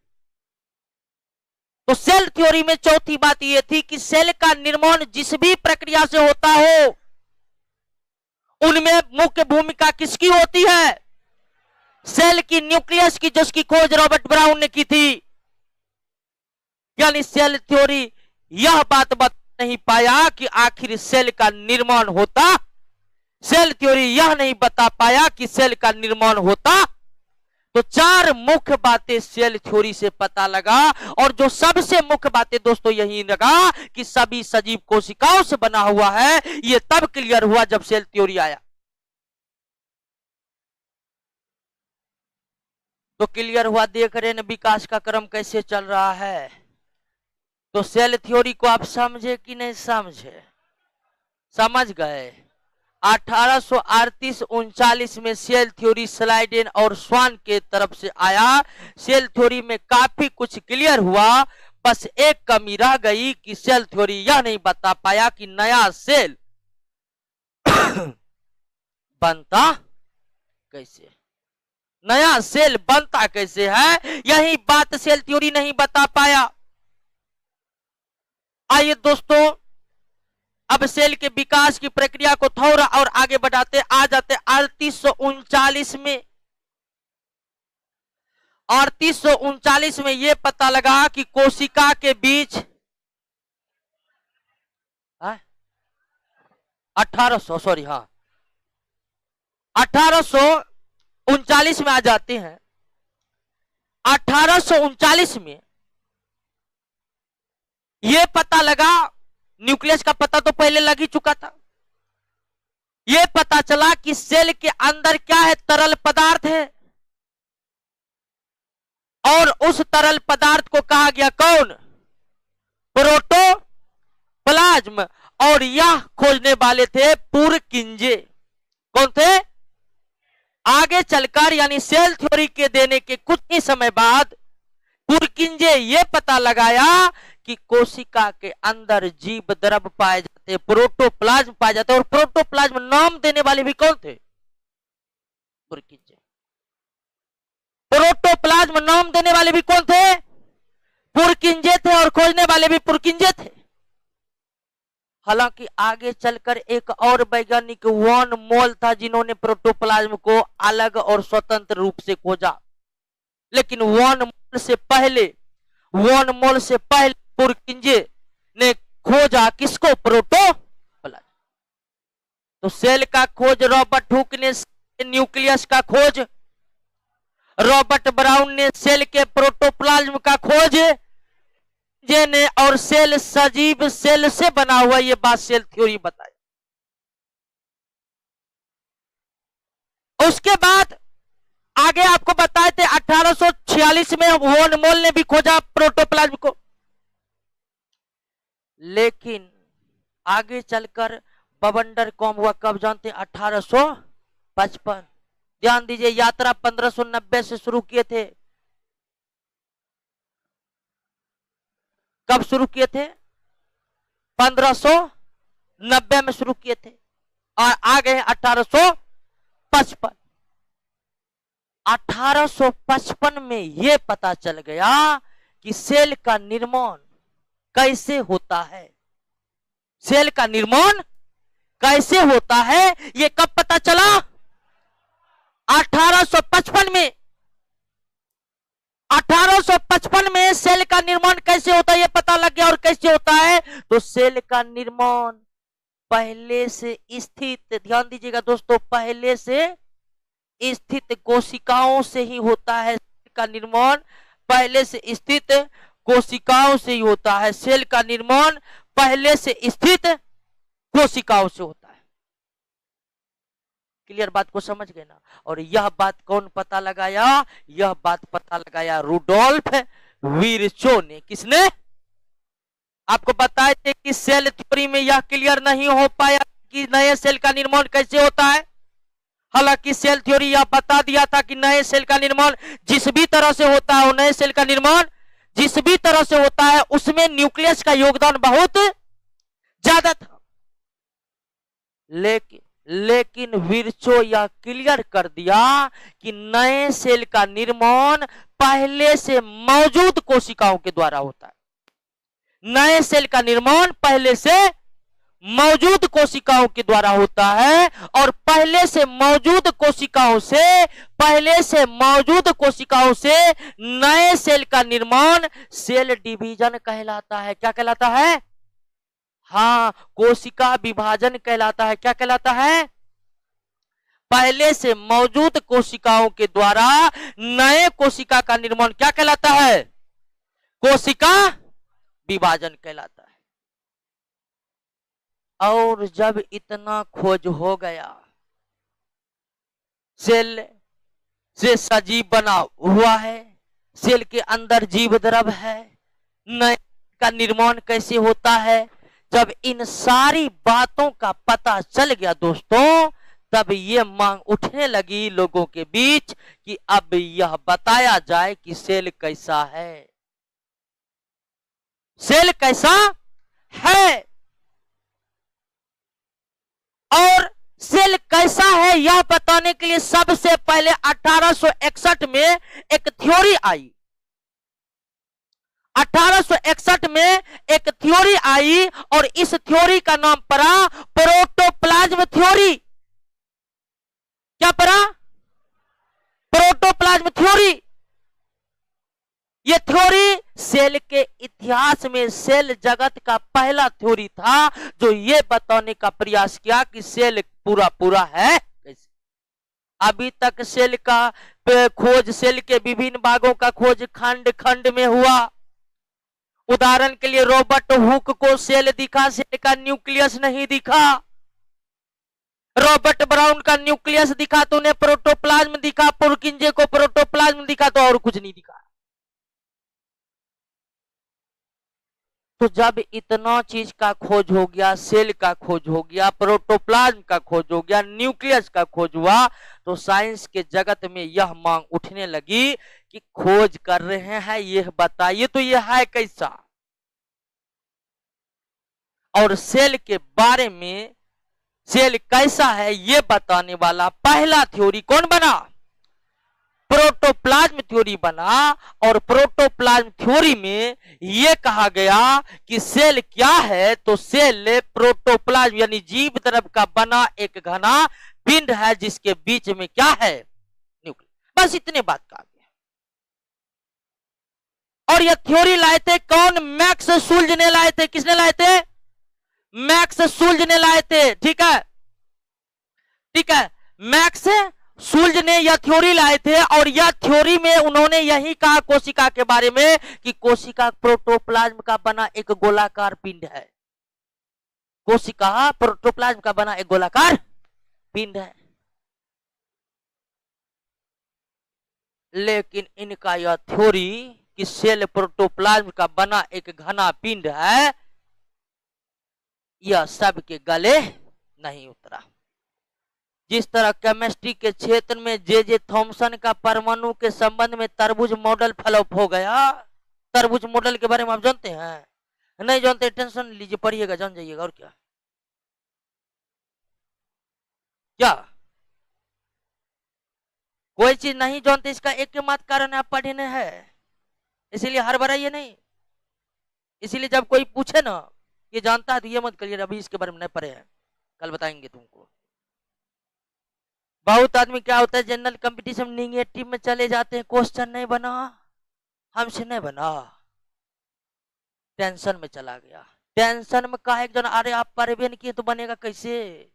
तो सेल थ्योरी में चौथी बात यह थी कि सेल का निर्माण जिस भी प्रक्रिया से होता हो, उनमें मुख्य भूमिका किसकी होती है? सेल की न्यूक्लियस की, जिसकी खोज रॉबर्ट ब्राउन ने की थी। यानी सेल थ्योरी यह बात बता नहीं पाया कि आखिर सेल का निर्माण होता, सेल थ्योरी यह नहीं बता पाया कि सेल का निर्माण होता। तो चार मुख्य बातें सेल थ्योरी से पता लगा, और जो सबसे मुख्य बातें दोस्तों यही लगा कि सभी सजीव कोशिकाओं से बना हुआ है। यह तब क्लियर हुआ जब सेल थ्योरी आया। तो क्लियर हुआ, देख रहे हैं विकास का क्रम कैसे चल रहा है। तो सेल थ्योरी को आप समझे कि नहीं समझे? समझ गए। 1838-39 में सेल थ्योरी स्लाइडेन और स्वान के तरफ से आया। सेल थ्योरी में काफी कुछ क्लियर हुआ, बस एक कमी रह गई कि सेल थ्योरी यह नहीं बता पाया कि नया सेल बनता कैसे, नया सेल बनता कैसे है। यही बात सेल थ्योरी नहीं बता पाया। आइए दोस्तों, अब सेल के विकास की प्रक्रिया को थोड़ा और आगे बढ़ाते आ जाते 3839 में। 3839 में यह पता लगा कि कोशिका के बीच 1839 में आ जाते हैं। 1839 में यह पता लगा, न्यूक्लियस का पता तो पहले लग ही चुका था। यह पता चला कि सेल के अंदर क्या है? तरल पदार्थ है, और उस तरल पदार्थ को कहा गया कौन? प्रोटोप्लाज्म। और यह खोजने वाले थे पुरकिंजे। कौन थे? आगे चलकर यानी सेल थ्योरी के देने के कुछ ही समय बाद पुरकिंजे यह पता लगाया कि कोशिका के अंदर जीव द्रव पाए जाते, प्रोटोप्लाज्म पाए जाते। और प्रोटोप्लाज्म नाम देने वाले भी कौन थे? पुरकिंजे। प्रोटोप्लाज्म नाम देने वाले भी कौन थे? पुरकिंजे थे, और खोजने वाले भी पुरकिंजे थे। हालांकि आगे चलकर एक और वैज्ञानिक वॉन मोल था, जिन्होंने प्रोटोप्लाज्म को अलग और स्वतंत्र रूप से खोजा। लेकिन वॉन मोल से पहले पुरकिंजे ने खोजा किसको? प्रोटोप्लाज्म। तो सेल का खोज रॉबर्ट हुक ने, न्यूक्लियस का खोज रॉबर्ट ब्राउन ने, सेल के प्रोटोप्लाज्म का खोज ने, और सेल सजीव सेल से बना हुआ, ये बात सेल थ्योरी बताई। उसके बाद आगे आपको बताए थे 1846 में वॉन मोल ने भी खोजा प्रोटोप्लाज्म को। लेकिन आगे चलकर बवंडर कौम हुआ कब जानते हैं? 1855। ध्यान दीजिए, यात्रा 1590 से शुरू किए थे। कब शुरू किए थे? 1590 में शुरू किए थे और आ गए 1855। 1855 में यह पता चल गया कि सेल का निर्माण कैसे होता है। सेल का निर्माण कैसे होता है यह कब पता चला? 1855 में। 1855 में सेल का निर्माण कैसे होता है यह पता लग गया। और कैसे होता है? तो सेल का निर्माण पहले से स्थित, ध्यान दीजिएगा दोस्तों, पहले से स्थित कोशिकाओं से ही होता है। सेल का निर्माण पहले से स्थित कोशिकाओं से ही होता है। सेल का निर्माण पहले से स्थित कोशिकाओं से होता है। क्लियर बात को समझ गए ना? और यह बात कौन पता लगाया? यह बात पता लगाया रुडोल्फ विर्चो ने। किसने? आपको बताए थे कि सेल थ्योरी में यह क्लियर नहीं हो पाया कि नए सेल का निर्माण कैसे होता है। हालांकि सेल थ्योरी यह बता दिया था कि नए सेल का निर्माण जिस भी तरह से होता है, नए सेल का निर्माण जिस भी तरह से होता है उसमें न्यूक्लियस का योगदान बहुत ज्यादा था। लेकिन विर्चो यह क्लियर कर दिया कि नए सेल का निर्माण पहले से मौजूद कोशिकाओं के द्वारा होता है। नए सेल का निर्माण पहले से मौजूद कोशिकाओं के द्वारा होता है और पहले से मौजूद कोशिकाओं से नए सेल का निर्माण सेल डिवीजन कहलाता है। क्या कहलाता है? हाँ, कोशिका विभाजन कहलाता है। क्या कहलाता है? पहले से मौजूद कोशिकाओं के द्वारा नए कोशिका का निर्माण क्या कहलाता है? कोशिका विभाजन कहलाता है। और जब इतना खोज हो गया, सेल से सजीव बना हुआ है, सेल के अंदर जीव द्रव है, नए का निर्माण कैसे होता है, जब इन सारी बातों का पता चल गया दोस्तों, तब ये मांग उठने लगी लोगों के बीच कि अब यह बताया जाए कि सेल कैसा है। सेल कैसा है और सेल कैसा है यह बताने के लिए सबसे पहले 1861 में एक थ्योरी आई। 1861 में एक थ्योरी आई और इस थ्योरी का नाम पड़ा प्रोटोप्लाज्म थ्योरी। क्या पड़ा? Protoplasm theory. यह थ्योरी सेल के इतिहास में सेल जगत का पहला थ्योरी था जो यह बताने का प्रयास किया कि सेल पूरा है कैसे। अभी तक सेल का खोज, सेल के विभिन्न भागों का खोज खंड खंड में हुआ। उदाहरण के लिए रॉबर्ट हुक को सेल दिखा, सेल का न्यूक्लियस नहीं दिखा। रॉबर्ट ब्राउन का न्यूक्लियस दिखा तो उन्हें प्रोटोप्लाज्म दिखा, पुरकिंजे को प्रोटोप्लाज्म दिखा तो और कुछ नहीं दिखा। तो जब इतना चीज का खोज हो गया, सेल का खोज हो गया, प्रोटोप्लाज्म का खोज हो गया, न्यूक्लियस का खोज हुआ, तो साइंस के जगत में यह मांग उठने लगी कि खोज कर रहे हैं, यह बताइए तो यह है कैसा। और सेल के बारे में, सेल कैसा है यह बताने वाला पहला थ्योरी कौन बना? प्रोटोप्लाज्म थ्योरी बना। और प्रोटोप्लाज्म थ्योरी में यह कहा गया कि सेल क्या है? तो सेल प्रोटोप्लाज्म यानी जीव द्रव का बना एक घना पिंड है जिसके बीच में क्या है? न्यूक्लियस। बस इतने बात का गया। और यह थ्योरी लाए थे कौन? मैक्स सुल्ज ने लाए थे। किसने लाए थे? मैक्स सुल्ज ने लाए थे। ठीक है, ठीक है, मैक्स सुल्ज ने यह थ्योरी लाए थे और यह थ्योरी में उन्होंने यही कहा कोशिका के बारे में कि कोशिका प्रोटोप्लाज्म का बना एक गोलाकार पिंड है। कोशिका प्रोटोप्लाज्म का बना एक गोलाकार पिंड है। लेकिन इनका यह थ्योरी कि सेल प्रोटोप्लाज्म का बना एक घना पिंड है, यह सबके गले नहीं उतरा। जिस तरह केमिस्ट्री के क्षेत्र में जे थॉमसन का परमाणु के संबंध में तरबूज मॉडल फ्लॉप हो गया। तरबूज मॉडल के बारे में आप जानते हैं? नहीं जानते टेंशन लीजिए, पढ़िएगा जान जाइएगा। और क्या क्या कोई चीज नहीं जानते, इसका एक मात्र कारण आप पढ़े नहीं है, इसीलिए हर बार ये नहीं। इसीलिए जब कोई पूछे ना ये जानता है तो ये मत करिए अभी इसके बारे में नहीं पढ़े हैं, कल बताएंगे तुमको। बहुत आदमी क्या होता है जनरल कंपटीशन निगेटिव में चले जाते हैं, क्वेश्चन नहीं बना, हमसे नहीं बना, टेंशन में चला गया। टेंशन में कहा एक जन, अरे आप पढ़े नहीं किए तो बनेगा कैसे?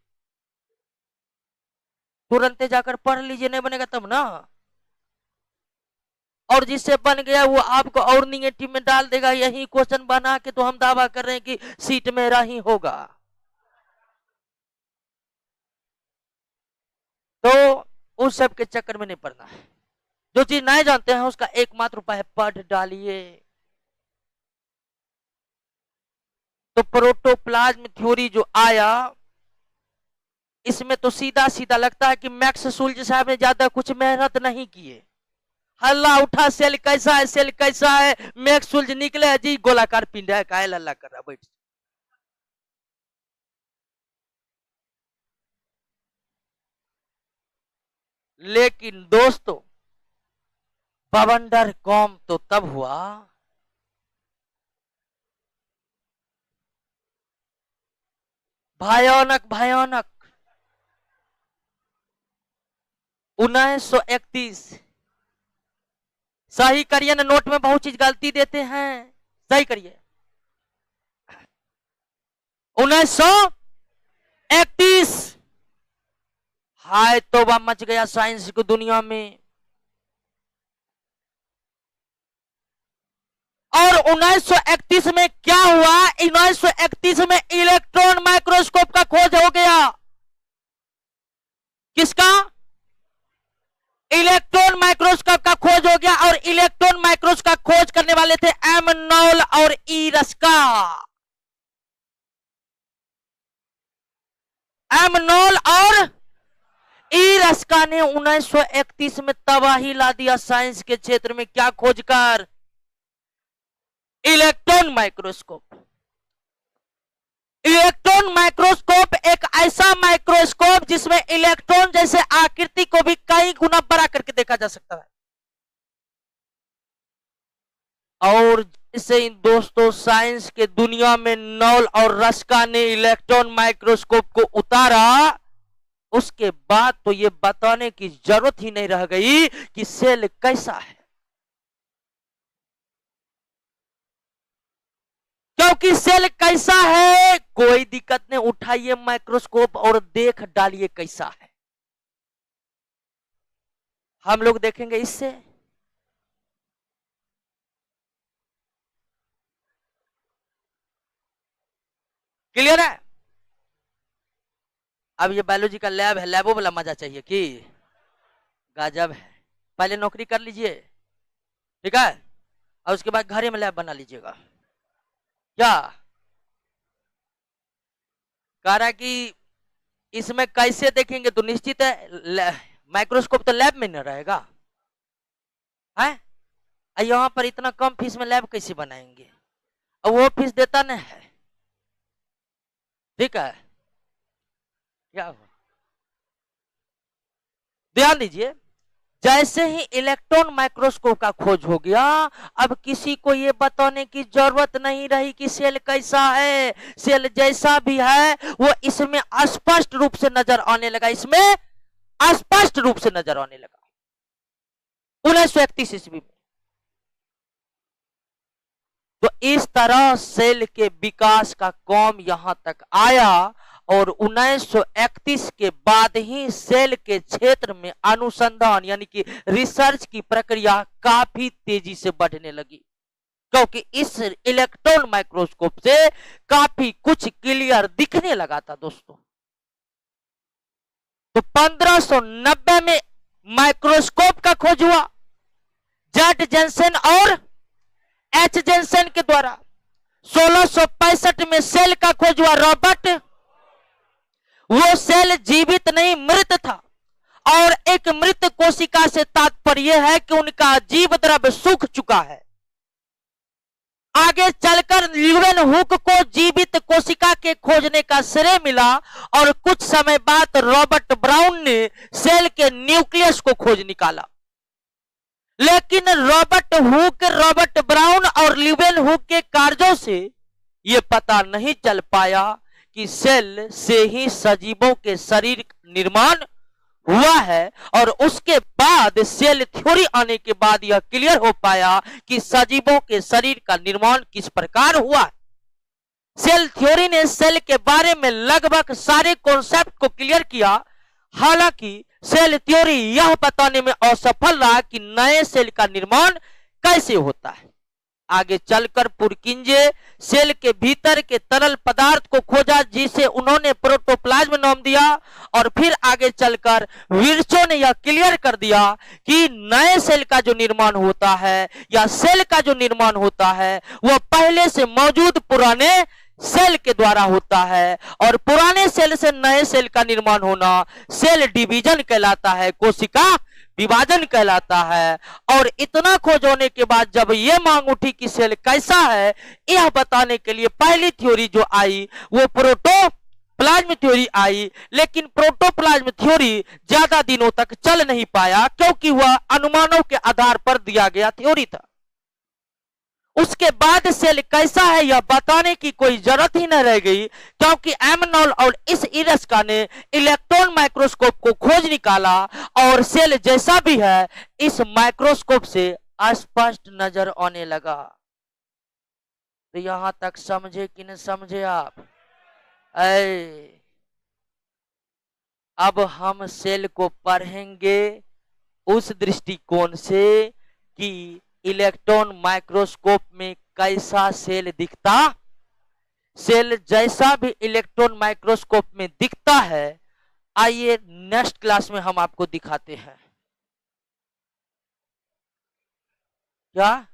तुरंत जाकर पढ़ लीजिए, नहीं बनेगा तब ना। और जिससे बन गया वो आपको और निगेटिव में डाल देगा। यही क्वेश्चन बना के तो हम दावा कर रहे हैं कि सीट मेरा ही होगा। तो उस सब के चक्कर में नहीं पड़ना है। जो चीज नहीं जानते हैं उसका एकमात्र उपाय है पढ़ डालिए। तो प्रोटोप्लाज्म थ्योरी जो आया इसमें तो सीधा सीधा लगता है कि मैक्स सुल्ज साहब ने ज्यादा कुछ मेहनत नहीं किए। हल्ला उठा सेल कैसा है, सेल कैसा है, मैक्स सुल्ज निकले जी गोलाकार पिंड है, काहे हल्ला कर रहा बैठ। लेकिन दोस्तों बवंडर कॉम तो तब हुआ भयानक भयानक 1931। सही करिए ना, नोट में बहुत चीज गलती देते हैं, सही करिए। 1931 हाय तौबा मच गया साइंस की दुनिया में। और 1931 में क्या हुआ? 1931 में इलेक्ट्रॉन माइक्रोस्कोप का खोज हो गया। किसका? इलेक्ट्रॉन माइक्रोस्कोप का खोज हो गया। और इलेक्ट्रॉन माइक्रोस्कोप का खोज करने वाले थे एम नॉल और ई रस्का। एम नॉल और ई रस्का ने 1931 में तबाही ला दिया साइंस के क्षेत्र में। क्या खोजकर? Electron microscope. इलेक्ट्रॉन माइक्रोस्कोप एक ऐसा माइक्रोस्कोप जिसमें इलेक्ट्रॉन जैसे आकृति को भी कई गुना बड़ा करके देखा जा सकता है। और जैसे दोस्तों साइंस के दुनिया में नॉल और रस्का ने इलेक्ट्रॉन माइक्रोस्कोप को उतारा, उसके बाद तो ये बताने की जरूरत ही नहीं रह गई कि सेल कैसा है। क्योंकि सेल कैसा है कोई दिक्कत नहीं, उठाइए माइक्रोस्कोप और देख डालिए कैसा है। हम लोग देखेंगे इससे। क्लियर है? अब ये बायोलॉजी का लैब है, लैबों वाला मजा चाहिए कि गजब है। पहले नौकरी कर लीजिए, ठीक है, और उसके बाद घर में लैब बना लीजिएगा। क्या कह रहा है कि इसमें कैसे देखेंगे? तो निश्चित है माइक्रोस्कोप तो लैब में न रहेगा है। यहां पर इतना कम फीस में लैब कैसे बनाएंगे? और वो फीस देता नहीं है, ठीक है। क्या हुआ? ध्यान दीजिए, जैसे ही इलेक्ट्रॉन माइक्रोस्कोप का खोज हो गया, अब किसी को यह बताने की जरूरत नहीं रही कि सेल कैसा है। सेल जैसा भी है वो इसमें स्पष्ट रूप से नजर आने लगा, इसमें स्पष्ट रूप से नजर आने लगा 1931 ईस्वी में। तो इस तरह सेल के विकास का काम यहां तक आया। और 1931 के बाद ही सेल के क्षेत्र में अनुसंधान यानी कि रिसर्च की प्रक्रिया काफी तेजी से बढ़ने लगी, क्योंकि इस इलेक्ट्रॉन माइक्रोस्कोप से काफी कुछ क्लियर दिखने लगा था दोस्तों। तो 1590 में माइक्रोस्कोप का खोज हुआ जेड जेंसेन और एच जेंसेन के द्वारा। 1665 में सेल का खोज हुआ। रॉबर्ट, वो सेल जीवित नहीं मृत था, और एक मृत कोशिका से तात्पर्य है कि उनका जीव द्रव्य सूख चुका है। आगे चलकर ल्यूवेन हुक को जीवित कोशिका के खोजने का श्रेय मिला, और कुछ समय बाद रॉबर्ट ब्राउन ने सेल के न्यूक्लियस को खोज निकाला। लेकिन रॉबर्ट ब्राउन और ल्यूवेन हुक के कार्यों से यह पता नहीं चल पाया कि सेल से ही सजीवों के शरीर निर्माण हुआ है, और उसके बाद सेल थ्योरी आने के बाद यह क्लियर हो पाया कि सजीवों के शरीर का निर्माण किस प्रकार हुआ है। सेल थ्योरी ने सेल के बारे में लगभग सारे कॉन्सेप्ट को क्लियर किया। हालांकि सेल थ्योरी यह बताने में असफल रहा कि नए सेल का निर्माण कैसे होता है। आगे चलकर पुरकिंजे सेल के भीतर के तरल पदार्थ को खोजा, जिसे उन्होंने प्रोटोप्लाज्म नाम दिया, और फिर आगे चलकर विर्चो ने यह क्लियर कर दिया कि नए सेल का जो निर्माण होता है या सेल का जो निर्माण होता है वह पहले से मौजूद पुराने सेल के द्वारा होता है, और पुराने सेल से नए सेल का निर्माण होना सेल डिवीजन कहलाता है, कोशिका विभाजन कहलाता है। और इतना खोज होने के बाद जब यह मांग उठी कि सेल कैसा है, यह बताने के लिए पहली थ्योरी जो आई वो प्रोटोप्लाज्म थ्योरी आई। लेकिन प्रोटोप्लाज्म थ्योरी ज्यादा दिनों तक चल नहीं पाया, क्योंकि वह अनुमानों के आधार पर दिया गया थ्योरी था। उसके बाद सेल कैसा है यह बताने की कोई जरूरत ही न रह गई, क्योंकि एमनॉल और इस इरस्का ने इलेक्ट्रॉन माइक्रोस्कोप को खोज निकाला, और सेल जैसा भी है इस माइक्रोस्कोप से स्पष्ट नजर आने लगा। तो यहां तक समझे कि नहीं समझे आप? अब हम सेल को पढ़ेंगे उस दृष्टिकोण से कि इलेक्ट्रॉन माइक्रोस्कोप में कैसा सेल दिखता। सेल जैसा भी इलेक्ट्रॉन माइक्रोस्कोप में दिखता है, आइए नेक्स्ट क्लास में हम आपको दिखाते हैं। क्या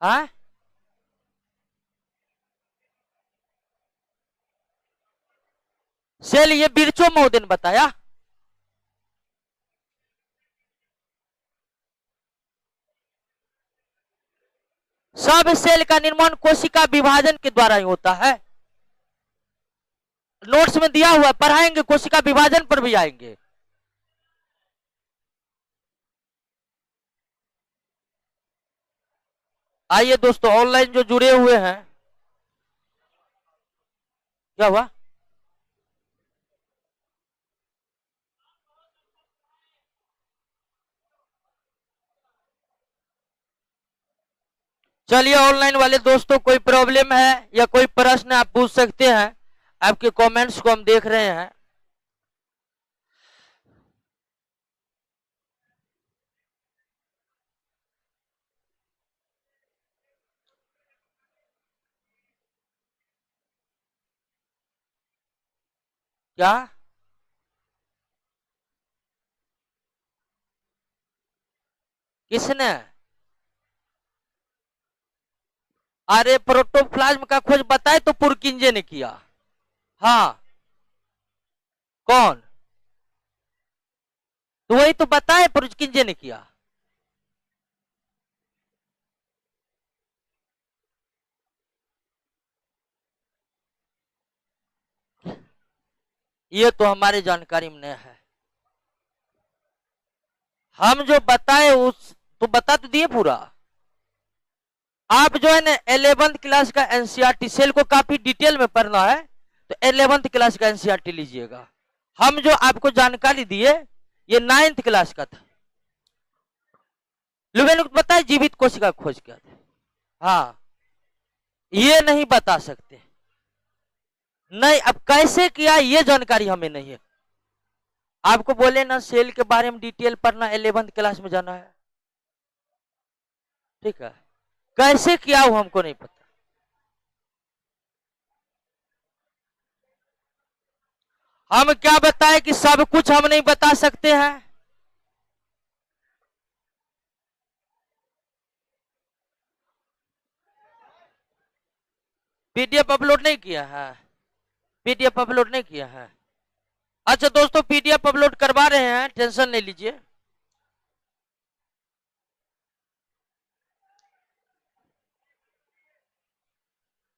हाँ? सेल ये बिरचो महोदय ने बताया। सब सेल का निर्माण कोशिका विभाजन के द्वारा ही होता है। नोट्स में दिया हुआ, पढ़ाएंगे, कोशिका विभाजन पर भी आएंगे। आइए दोस्तों, ऑनलाइन जो जुड़े हुए हैं, क्या हुआ? चलिए, ऑनलाइन वाले दोस्तों, कोई प्रॉब्लम है या कोई प्रश्न आप पूछ सकते हैं। आपके कमेंट्स को हम देख रहे हैं। क्या किसने? अरे प्रोटोप्लाज्म का खोज बताए तो पुरकिंजे ने किया। हाँ, कौन? तो वही तो बताए, पुरकिंजे ने किया। ये तो हमारे जानकारी में नहीं है। हम जो बताए उस तो बता तो दिए पूरा। आप जो है ना 11th क्लास का एनसीईआरटी, सेल को काफी डिटेल में पढ़ना है तो 11th क्लास का एनसीईआरटी लीजिएगा। हम जो आपको जानकारी दिए ये 9th क्लास का था। लोगों को बताए जीवित कोशिका खोज क्या था। हाँ, ये नहीं बता सकते। नहीं, अब कैसे किया ये जानकारी हमें नहीं है। आपको बोले ना सेल के बारे में डिटेल पढ़ना, 11th क्लास में जाना है, ठीक है। कैसे किया वो हमको नहीं पता। हम क्या बताए कि सब कुछ हम नहीं बता सकते हैं। पीडीएफ अपलोड नहीं किया है? पीडीएफ अपलोड नहीं किया है? अच्छा दोस्तों, पीडीएफ अपलोड करवा रहे हैं, टेंशन नहीं लीजिए।